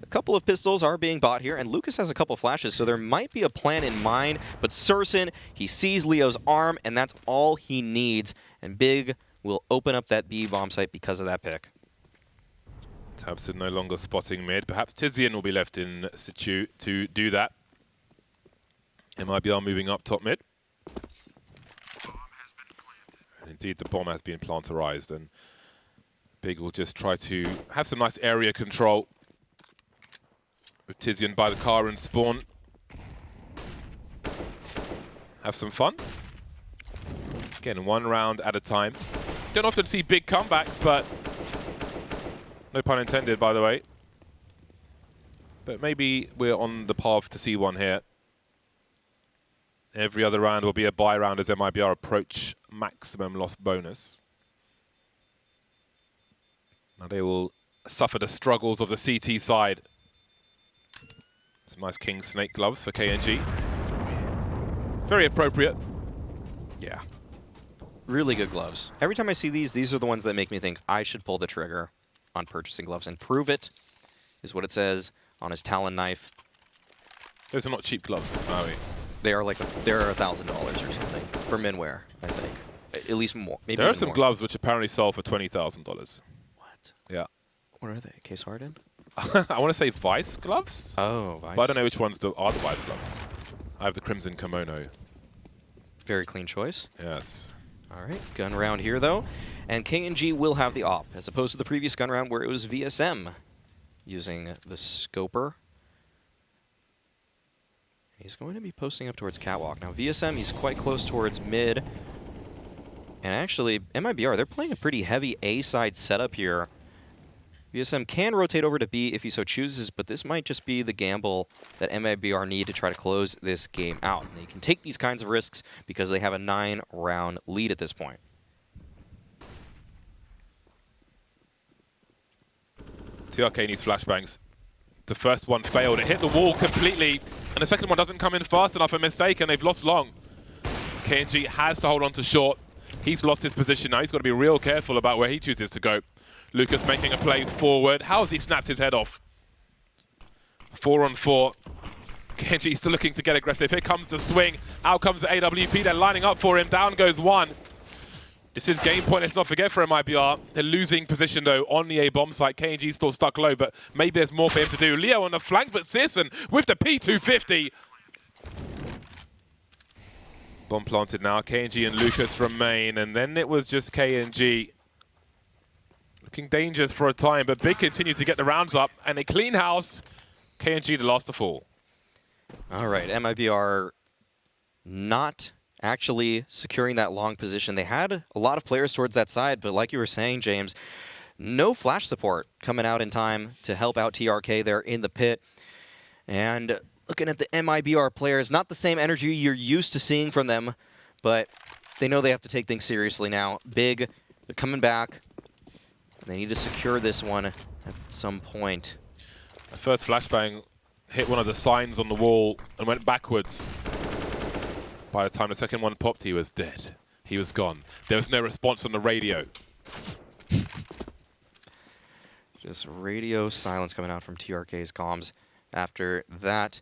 A couple of pistols are being bought here, and Lucas has a couple flashes, so there might be a plan in mind, but Sirson, he sees Leo's arm, and that's all he needs, and Big will open up that B bomb site because of that pick. Tabsid no longer spotting mid. Perhaps Tizian will be left in situ to do that. MIBR moving up top mid. And indeed, the bomb has been plantarized, and Big will just try to have some nice area control with Tizian by the car and spawn. Have some fun. Again, 1 round at a time. Don't often see big comebacks, but no pun intended, by the way. But maybe we're on the path to see one here. Every other round will be a buy round as MIBR approach maximum loss bonus. Now they will suffer the struggles of the CT side. Some nice King Snake gloves for KiNK. Very appropriate. Yeah. Really good gloves. Every time I see these are the ones that make me think I should pull the trigger on purchasing gloves, and prove it is what it says on his Talon knife. Those are not cheap gloves, are we? They are like they're $1,000 or something for men wear, I think. At least more. Maybe there are even some more. gloves which apparently sell for $20,000. What? Yeah. What are they? Case Harden? I want to say Vice gloves, Oh, Vice. but I don't know which ones are the Vice gloves. I have the Crimson Kimono. Very clean choice. Yes. All right, gun round here though, and KiNK will have the op, as opposed to the previous gun round where it was VSM using the scoper. He's going to be posting up towards catwalk. Now VSM, he's quite close towards mid, and actually MIBR, they're playing a pretty heavy A-side setup here. VSM can rotate over to B if he so chooses, but this might just be the gamble that MIBR need to try to close this game out. And they can take these kinds of risks because they have a 9-round lead at this point. TRK needs flashbangs. The first one failed. It hit the wall completely, and the second one doesn't come in fast enough, a mistake, and they've lost long. KiNK has to hold on to short. He's lost his position now. He's got to be real careful about where he chooses to go. Lucas making a play forward. How has he snapped his head off? 4 on 4. KiNK still looking to get aggressive. Here comes the swing. Out comes the AWP. They're lining up for him. Down goes one. This is game point, let's not forget, for MIBR. They're losing position, though, on the A-bomb site. KiNK still stuck low, but maybe there's more for him to do. Leo on the flank, but Searson with the P250. Bomb planted now. KiNK and Lucas remain, and then it was just KiNK. Looking dangerous for a time, but Big continues to get the rounds up, and a clean house. KiNK the last to fall. All right, MIBR not actually securing that long position. They had a lot of players towards that side, but like you were saying, James, no flash support coming out in time to help out TRK there in the pit. And looking at the MIBR players, not the same energy you're used to seeing from them, but they know they have to take things seriously now. Big, they're coming back. They need to secure this one at some point. The first flashbang hit one of the signs on the wall and went backwards. By the time the second one popped, he was dead. He was gone. There was no response on the radio. Just radio silence coming out from TRK's comms after that.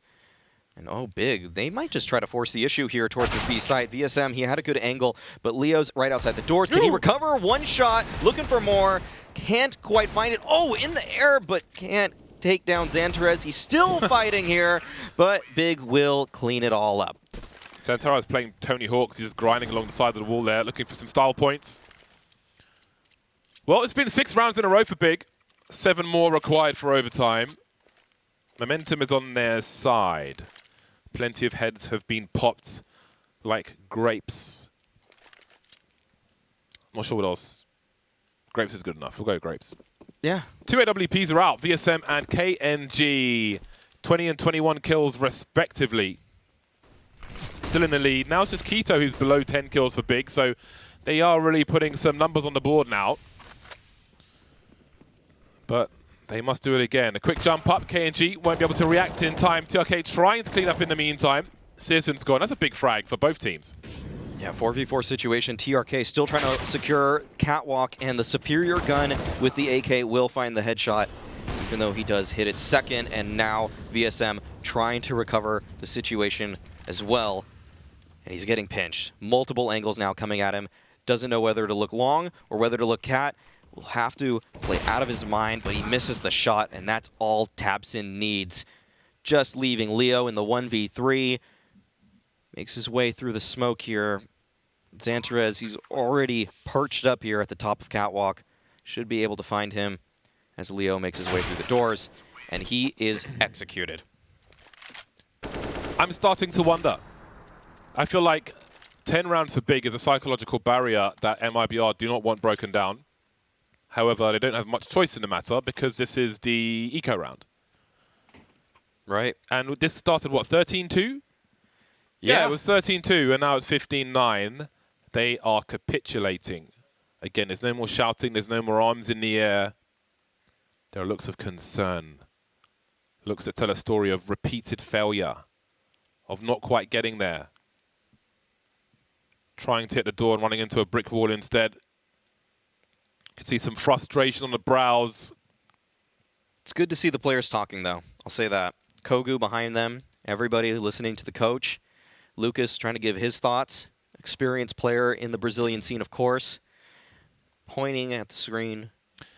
And oh, Big, they might just try to force the issue here towards this B site. VSM, he had a good angle, but Leo's right outside the doors. Can he recover? One shot, looking for more. Can't quite find it. Oh, in the air, but can't take down Xantarez. He's still fighting here, but Big will clean it all up. Xantara is playing Tony Hawk's. He's just grinding along the side of the wall there, looking for some style points. Well, it's been 6 rounds in a row for Big. 7 more required for overtime. Momentum is on their side. Plenty of heads have been popped like grapes. Not sure what else. Grapes is good enough. We'll go grapes. Yeah. 2 AWPs are out. VSM and KiNK. 20 and 21 kills respectively. Still in the lead. Now it's just Keto who's below 10 kills for Big, so they are really putting some numbers on the board now. But they must do it again. A quick jump up. KiNK won't be able to react in time. TRK trying to clean up in the meantime. Searson's gone. That's a big frag for both teams. Yeah, 4v4 situation. TRK still trying to secure Catwalk, and the superior gun with the AK will find the headshot, even though he does hit it second. And now VSM trying to recover the situation as well. And he's getting pinched. Multiple angles now coming at him. Doesn't know whether to look long or whether to look cat. Will have to play out of his mind, but he misses the shot, and that's all Tabson needs. Just leaving Leo in the 1v3. Makes his way through the smoke here. Xantarez, he's already perched up here at the top of Catwalk. Should be able to find him as Leo makes his way through the doors, and he is executed. I'm starting to wonder. I feel like 10 rounds for Big is a psychological barrier that MIBR do not want broken down. However, they don't have much choice in the matter because this is the eco round. Right. And this started, what, 13-2? Yeah, it was 13-2, and now it's 15-9. They are capitulating. Again, there's no more shouting. There's no more arms in the air. There are looks of concern. Looks that tell a story of repeated failure, of not quite getting there. Trying to hit the door and running into a brick wall instead. You can see some frustration on the brows. It's good to see the players talking, though. I'll say that. Kogu behind them. Everybody listening to the coach. Lucas trying to give his thoughts. Experienced player in the Brazilian scene, of course. Pointing at the screen,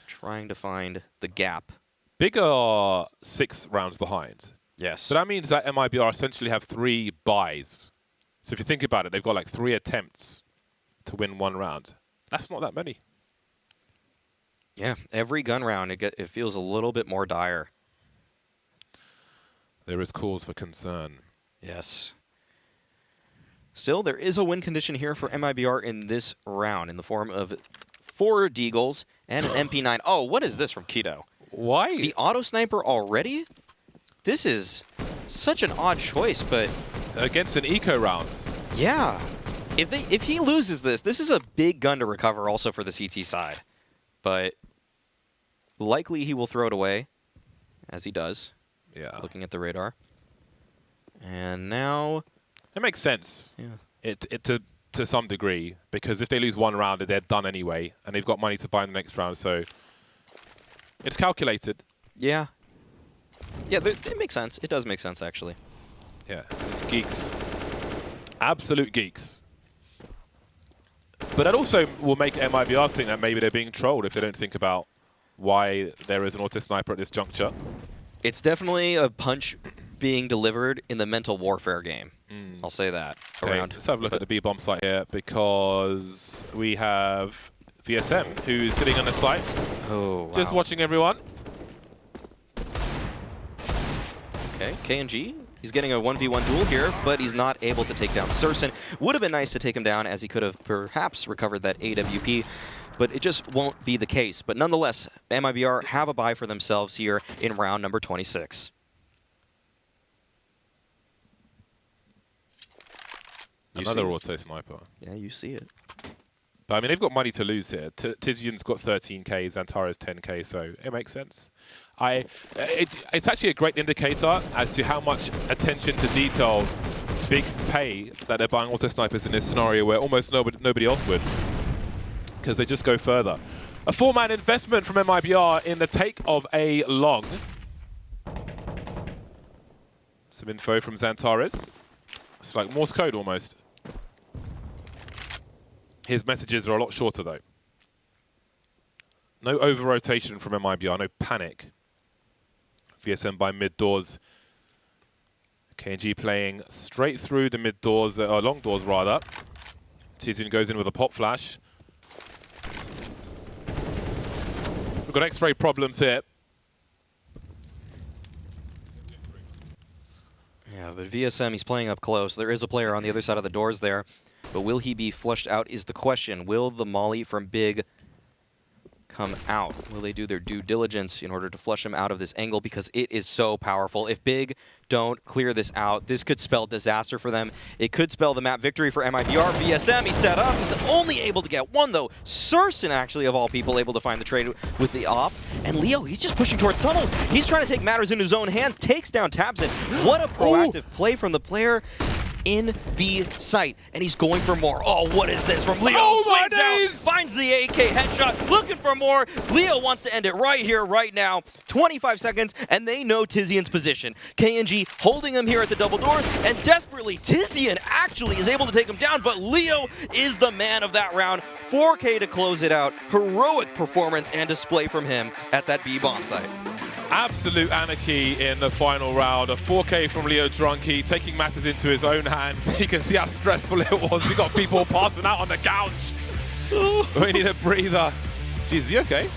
trying to find the gap. Big are 6 rounds behind. Yes. So that means that MIBR essentially have 3 buys. So if you think about it, they've got like 3 attempts to win 1 round. That's not that many. Yeah, every gun round, it feels a little bit more dire. There is cause for concern. Yes. Still, there is a win condition here for MIBR in this round in the form of 4 Deagles and an MP9. Oh, what is this from Keto? Why? The auto sniper already? This is such an odd choice, but against an eco round. Yeah. If he loses this is a big gun to recover also for the CT side. But likely he will throw it away, as he does. Yeah. Looking at the radar. And now... It makes sense. Yeah. It to some degree, because if they lose one round, they're done anyway, and they've got money to buy in the next round, so it's calculated. Yeah. Yeah, it makes sense. It does make sense, actually. Yeah, it's geeks. Absolute geeks. But that also will make MIBR think that maybe they're being trolled if they don't think about why there is an auto-sniper at this juncture. It's definitely a punch being delivered in the mental warfare game. I'll say that. Okay, Around. let's have a look at the B-bomb site here, because we have VSM, who's sitting on the site, Oh, wow. just watching everyone. Okay, KNG. He's getting a 1v1 duel here, but he's not able to take down Surson. Would have been nice to take him down, as he could have perhaps recovered that AWP, but it just won't be the case. But nonetheless, MIBR have a bye for themselves here in round number 26. Another auto-sniper. Yeah, you see it. But I mean, they've got money to lose here. Tizian's got 13k, Xantara's 10k, so it makes sense. It's actually a great indicator as to how much attention to detail Big pay that they're buying auto-snipers in this scenario where almost nobody else would, because they just go further. A 4-man investment from MIBR in the take of a long. Some info from Xantares. It's like Morse code almost. His messages are a lot shorter though. No over-rotation from MIBR, no panic. VSM by mid-doors. KNG playing straight through the mid-doors, long doors rather. Tizian goes in with a pop flash. We've got X-ray problems here. Yeah, but VSM, he's playing up close. There is a player on the other side of the doors there. But will he be flushed out is the question. Will the molly from Big come out? Will they do their due diligence in order to flush him out of this angle? Because it is so powerful. If Big don't clear this out, this could spell disaster for them. It could spell the map victory for MIBR. VSM, he's set up. He's only able to get one, though. Surson, actually, of all people, able to find the trade with the op. And Leo, he's just pushing towards tunnels. He's trying to take matters into his own hands. Takes down Tabson. What a proactive play from the player in the site, and he's going for more. Oh, what is this from Leo? Oh my days! Out, finds the AK headshot, looking for more. Leo wants to end it right here, right now. 25 seconds, and they know Tizian's position. KNG holding him here at the double doors, and desperately, Tizian actually is able to take him down, but Leo is the man of that round. 4K to close it out. Heroic performance and display from him at that B-bomb site. Absolute anarchy in the final round. A 4K from Leo Drunky, taking matters into his own hands. You can see how stressful it was. We got people passing out on the couch. We need a breather. Jeez, is he okay?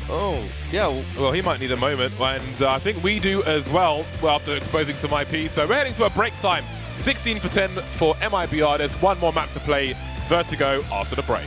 Oh, yeah. Well, he might need a moment, and I think we do as well after exposing some IP. So we're heading to a break time. 16 for 10 for MIBR. There's one more map to play. Vertigo after the break.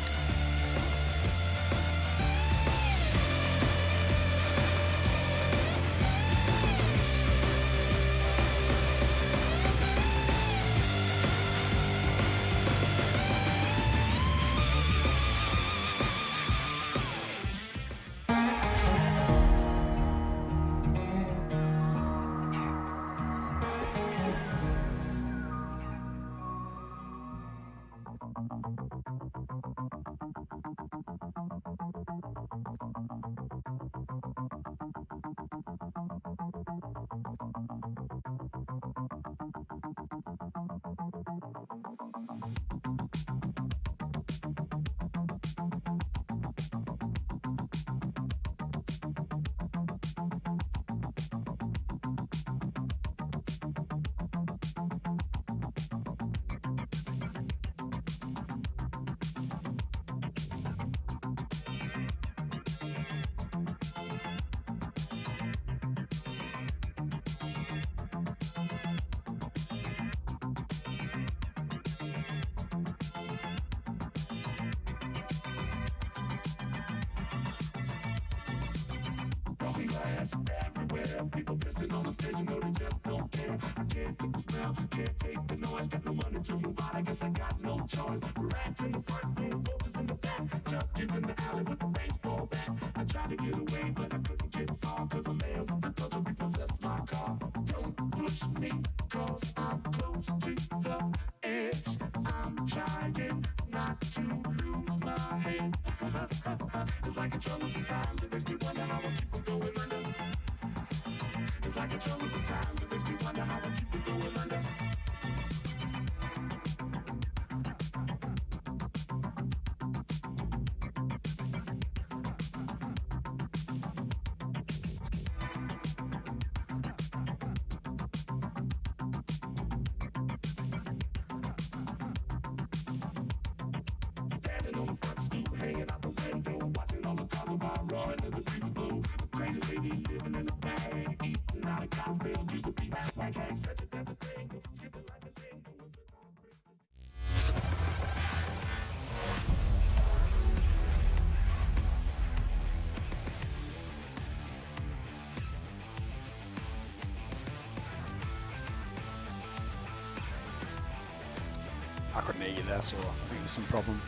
I couldn't hear you there, so I think there's some problem.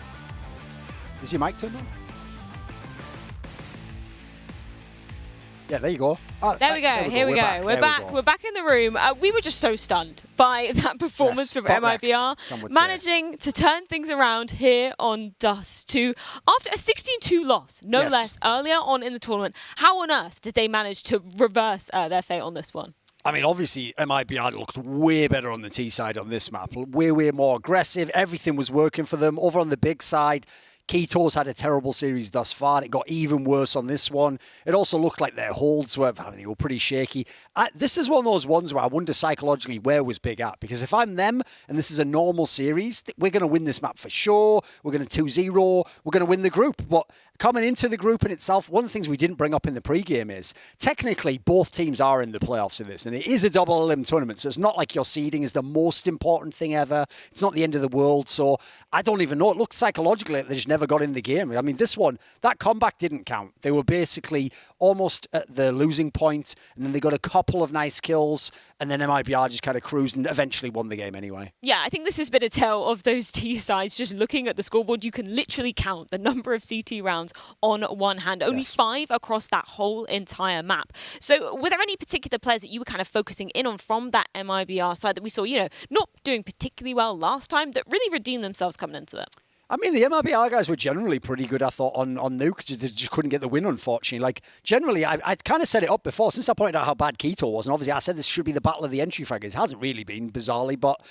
Is your mic turned on? Yeah, there you go. Oh, There we go. Here we go. We're back. We're back in the room. We were just so stunned by that performance from MIBR, managing to turn things around here on Dust to after a 16-2 loss, no less, earlier on in the tournament. How on earth did they manage to reverse their fate on this one? I mean, obviously, MIBR looked way better on the T side on this map. Way more aggressive. Everything was working for them. Over on the big side, Keto's had a terrible series thus far. It got even worse on this one. It also looked like their holds were, they were pretty shaky. This is one of those ones where I wonder psychologically where was Big at. Because if I'm them and this is a normal series, we're going to win this map for sure. We're going to 2-0. We're going to win the group. But coming into the group in itself, one of the things we didn't bring up in the pregame is technically both teams are in the playoffs in this. And it is a double elim tournament. So it's not like your seeding is the most important thing ever. It's not the end of the world. So I don't even know. It looked psychologically like they just never got in the game. I mean, this one, that comeback didn't count. They were basically almost at the losing point, and then they got a couple of nice kills, and then MIBR just kind of cruised and eventually won the game anyway. Yeah, I think this has been a tale of those T sides. Just looking at the scoreboard, you can literally count the number of CT rounds on one hand. Only 5 across that whole entire map. So were there any particular players that you were kind of focusing in on from that MIBR side that we saw, not doing particularly well last time, that really redeemed themselves coming into it? I mean, the MIBR guys were generally pretty good, I thought, on Nuke. They just couldn't get the win, unfortunately. Like, generally, I'd kind of set it up before, since I pointed out how bad Keto was. And obviously, I said this should be the battle of the entry fraggers. It hasn't really been, bizarrely. But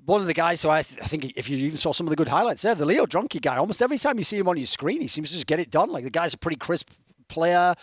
one of the guys, so I think if you even saw some of the good highlights there, the Leo Drunky guy, almost every time you see him on your screen, he seems to just get it done. Like, the guy's a pretty crisp player,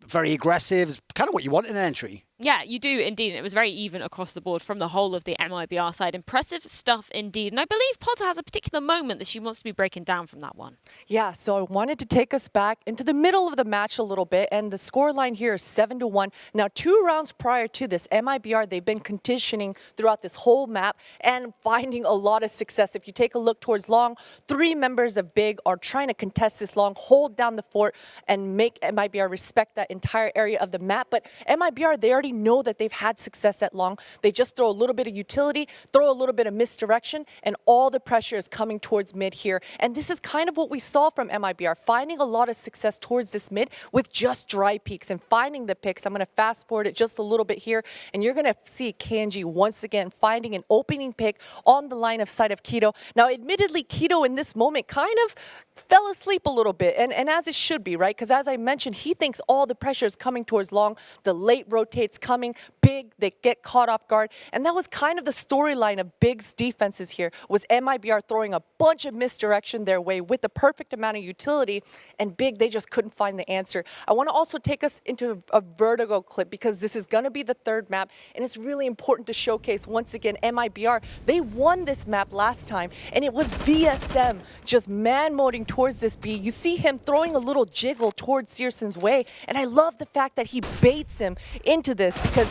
very aggressive. It's kind of what you want in an entry. Yeah, you do indeed. It was very even across the board from the whole of the MIBR side. Impressive stuff indeed. And I believe Potter has a particular moment that she wants to be breaking down from that one. Yeah, so I wanted to take us back into the middle of the match a little bit. And the scoreline here is 7-1. Now, 2 rounds prior to this, MIBR, they've been conditioning throughout this whole map and finding a lot of success. If you take a look towards Long, 3 members of Big are trying to contest this Long, hold down the fort, and make MIBR respect that entire area of the map. But MIBR, they already know that they've had success at Long. They just throw a little bit of utility, throw a little bit of misdirection, and all the pressure is coming towards mid here. And this is kind of what we saw from MIBR, finding a lot of success towards this mid with just dry peaks and finding the picks. I'm going to fast forward it just a little bit here, and you're going to see KiNK once again finding an opening pick on the line of sight of Keto. Now, admittedly, Keto in this moment kind of fell asleep a little bit, and as it should be, right? Because as I mentioned, he thinks all the pressure is coming towards Long. The late rotates coming, Big, they get caught off guard, and that was kind of the storyline of Big's defenses here, was MIBR throwing a bunch of misdirection their way with the perfect amount of utility, and Big, they just couldn't find the answer. I want to also take us into a Vertigo clip, because this is going to be the 3rd map, and it's really important to showcase once again MIBR. They won this map last time, and it was VSM just man-moding towards this B. You see him throwing a little jiggle towards Searson's way, and I love the fact that he baits him into this, because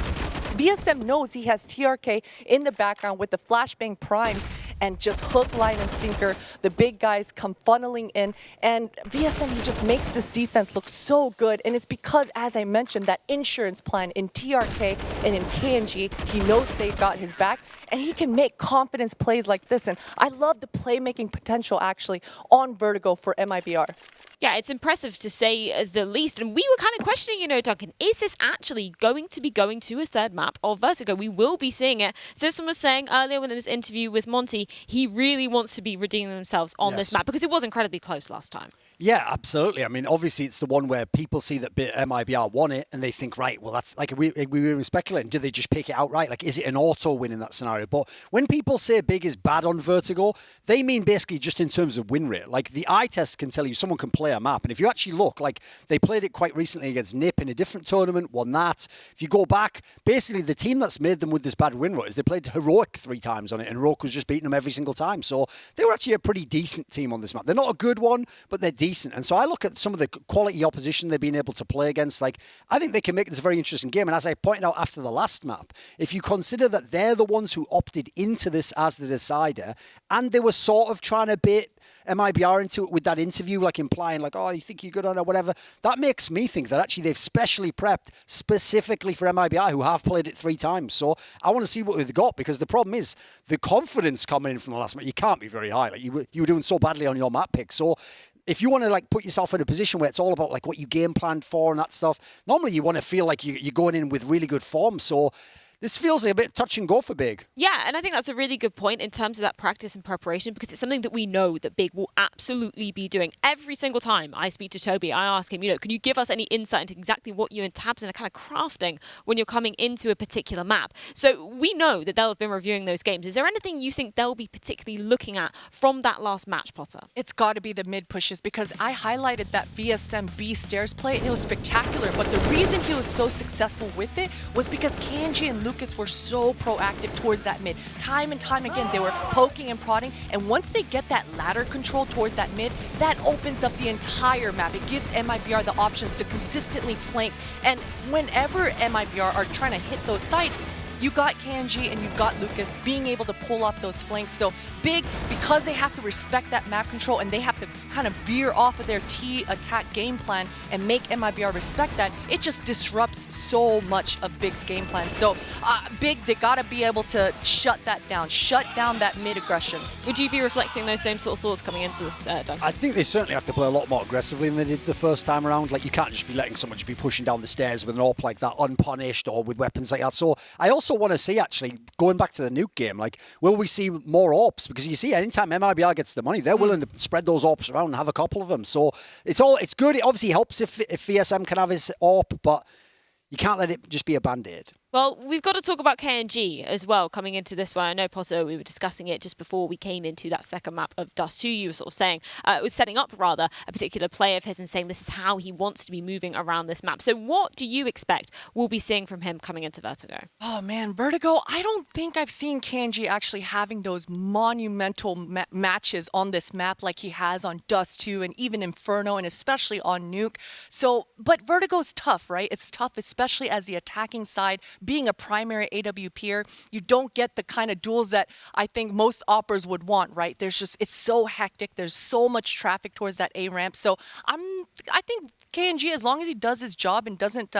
VSM knows he has T.R.A.E in the background with the Flashbang Prime, and just hook, line, and sinker. The big guys come funneling in, and VSM, he just makes this defense look so good, and it's because, as I mentioned, that insurance plan in TRK and in KNG, he knows they've got his back, and he can make confidence plays like this, and I love the playmaking potential, actually, on Vertigo for MIBR. Yeah, it's impressive to say the least. And we were kind of questioning, you know, Duncan, is this actually going to be going to a third map of Vertigo? We will be seeing it. Sisson was saying earlier in this interview with Monty, he really wants to be redeeming themselves on this map because it was incredibly close last time. Yeah, absolutely. I mean, obviously, it's the one where people see that MIBR won it and they think, right, well, that's like we were speculating. Do they just pick it outright? Like, is it an auto win in that scenario? But when people say Big is bad on Vertigo, they mean basically just in terms of win rate. Like, the eye test can tell you someone can play a map. And if you actually look, like, they played it quite recently against NIP in a different tournament, won that. If you go back, basically, the team that's made them with this bad win rate is they played Heroic 3 times on it, and Heroic was just beating them every single time. So they were actually a pretty decent team on this map. They're not a good one, but they're decent. And so I look at some of the quality opposition they've been able to play against. Like, I think they can make this a very interesting game. And as I pointed out after the last map, if you consider that they're the ones who opted into this as the decider, and they were sort of trying to bait MIBR into it with that interview, like implying like, oh, you think you're good on it, whatever, that makes me think that actually they've specially prepped specifically for MIBR, who have played it 3 times. So I want to see what they've got, because the problem is the confidence coming in from the last map, you can't be very high. Like, you were doing so badly on your map pick. So if you want to like put yourself in a position where it's all about like what you game planned for and that stuff, normally you want to feel like you're going in with really good form. So this feels like a bit touch and go for Big. Yeah, and I think that's a really good point in terms of that practice and preparation, because it's something that we know that Big will absolutely be doing. Every single time I speak to Toby, I ask him, you know, can you give us any insight into exactly what you and Tabson are kind of crafting when you're coming into a particular map? So we know that they'll have been reviewing those games. Is there anything you think they'll be particularly looking at from that last match, Potter? It's got to be the mid pushes, because I highlighted that VSM B stairs play, and it was spectacular. But the reason he was so successful with it was because KNG and Lucas were so proactive towards that mid. Time and time again, they were poking and prodding, and once they get that ladder control towards that mid, that opens up the entire map. It gives MIBR the options to consistently flank, and whenever MIBR are trying to hit those sites, you got KNG and you've got Lucas being able to pull up those flanks. So Big, because they have to respect that map control and they have to kind of veer off of their T attack game plan and make MIBR respect that, it just disrupts so much of Big's game plan. So Big, they gotta be able to shut that down that mid aggression. Would you be reflecting those same sort of thoughts coming into this, Duncan? I think they certainly have to play a lot more aggressively than they did the first time around. Like, you can't just be letting someone just be pushing down the stairs with an AWP like that unpunished or with weapons like that. So I also want to see, actually, going back to the nuke game, like, will we see more AWPs? Because you see, anytime MIBR gets the money, they're willing to spread those AWPs around and have a couple of them. So it's good. It obviously helps if VSM can have his AWP, but you can't let it just be a band-aid. Well, we've got to talk about KNG as well coming into this one. I know, Potter, we were discussing it just before we came into that second map of Dust 2. You were sort of saying, it was setting up, rather, a particular play of his and saying this is how he wants to be moving around this map. So what do you expect we'll be seeing from him coming into Vertigo? Oh, man, Vertigo, I don't think I've seen KNG actually having those monumental matches on this map like he has on Dust 2 and even Inferno and especially on Nuke. So, but Vertigo's tough, right? It's tough, especially as the attacking side. Being a primary AWPer, you don't get the kind of duels that I think most operas would want, right? It's so hectic. There's so much traffic towards that A ramp. So I think KNG, as long as he does his job and doesn't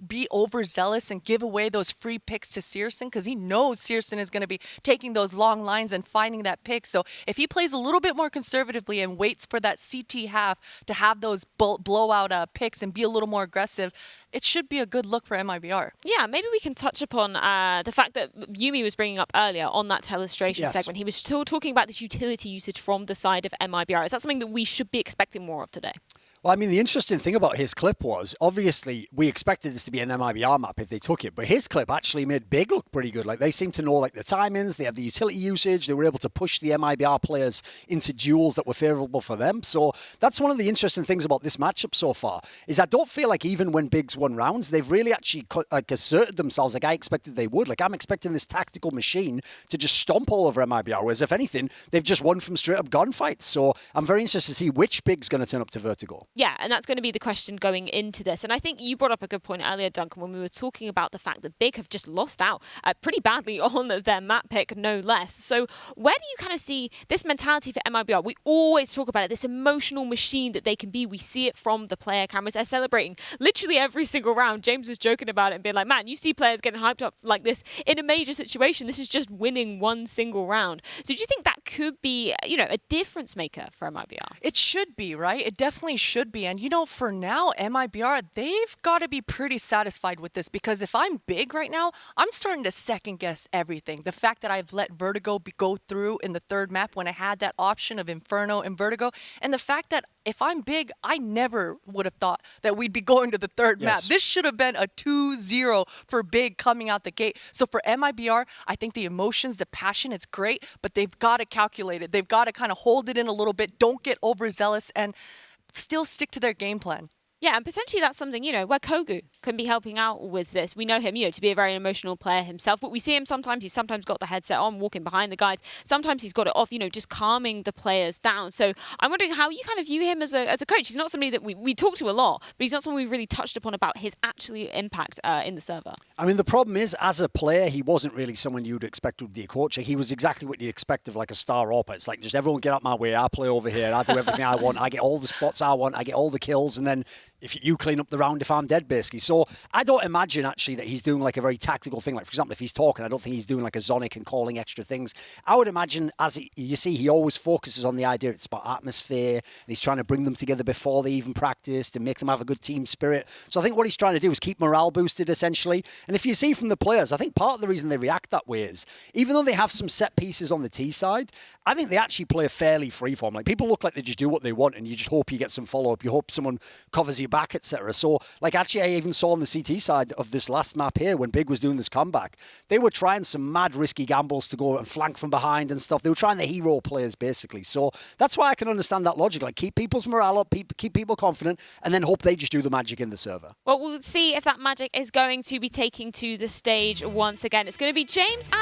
be overzealous and give away those free picks to Searson, because he knows Searson is going to be taking those long lines and finding that pick. So if he plays a little bit more conservatively and waits for that CT half to have those blowout picks and be a little more aggressive, it should be a good look for MIBR. Yeah, maybe we can touch upon the fact that Yumi was bringing up earlier on that telestration segment. He was still talking about this utility usage from the side of MIBR. Is that something that we should be expecting more of today? Well, I mean, the interesting thing about his clip was, obviously, we expected this to be an MIBR map if they took it, but his clip actually made Big look pretty good. Like, they seemed to know, like, the timings, they had the utility usage, they were able to push the MIBR players into duels that were favourable for them. So that's one of the interesting things about this matchup so far, is I don't feel like even when Big's won rounds, they've really actually asserted themselves like I expected they would. Like, I'm expecting this tactical machine to just stomp all over MIBR, whereas if anything, they've just won from straight-up gunfights. So I'm very interested to see which Big's going to turn up to Vertigo. Yeah, and that's going to be the question going into this. And I think you brought up a good point earlier, Duncan, when we were talking about the fact that Big have just lost out pretty badly on their map pick, no less. So where do you kind of see this mentality for MIBR? We always talk about it, this emotional machine that they can be. We see it from the player cameras. They're celebrating literally every single round. James was joking about it and being like, man, you see players getting hyped up like this in a major situation. This is just winning one single round. So do you think that could be, you know, a difference maker for MIBR? It should be, right? It definitely should be. And, you know, for now, MIBR, they've got to be pretty satisfied with this, because if I'm Big right now, I'm starting to second guess everything. The fact that I've let Vertigo go through in the third map when I had that option of Inferno and Vertigo, and the fact that if I'm Big, I never would have thought that we'd be going to the third map. This should have been a 2-0 for Big coming out the gate. So for MIBR, I think the emotions, the passion, it's great, but they've got to calculate it. They've got to kind of hold it in a little bit. Don't get overzealous and still stick to their game plan. Yeah, and potentially that's something, you know, where Kogu can be helping out with this. We know him, you know, to be a very emotional player himself, but we see him sometimes, he's sometimes got the headset on, walking behind the guys. Sometimes he's got it off, you know, just calming the players down. So I'm wondering how you kind of view him as a coach. He's not somebody that we talk to a lot, but he's not someone we've really touched upon about his actually impact in the server. I mean, the problem is, as a player, he wasn't really someone you'd expect would be a coach. He was exactly what you'd expect of like a star opera. It's like, just everyone get out my way. I play over here. I do everything I want. I get all the spots I want. I get all the kills. And then if you clean up the round if I'm dead, basically. So I don't imagine, actually, that he's doing like a very tactical thing. Like, for example, if he's talking, I don't think he's doing like a Zonic and calling extra things. I would imagine, you see, he always focuses on the idea it's about atmosphere, and he's trying to bring them together before they even practice to make them have a good team spirit. So I think what he's trying to do is keep morale boosted, essentially. And if you see from the players, I think part of the reason they react that way is, even though they have some set pieces on the T side, I think they actually play fairly freeform. Like, people look like they just do what they want, and you just hope you get some follow-up. You hope someone covers your back, etc. So, like, actually, I even saw on the CT side of this last map here, when Big was doing this comeback, they were trying some mad risky gambles to go and flank from behind and stuff. They were trying the hero players, basically. So that's why I can understand that logic. Like, keep people's morale up, keep people confident, and then hope they just do the magic in the server. Well, we'll see if that magic is going to be taking to the stage once again. It's going to be James and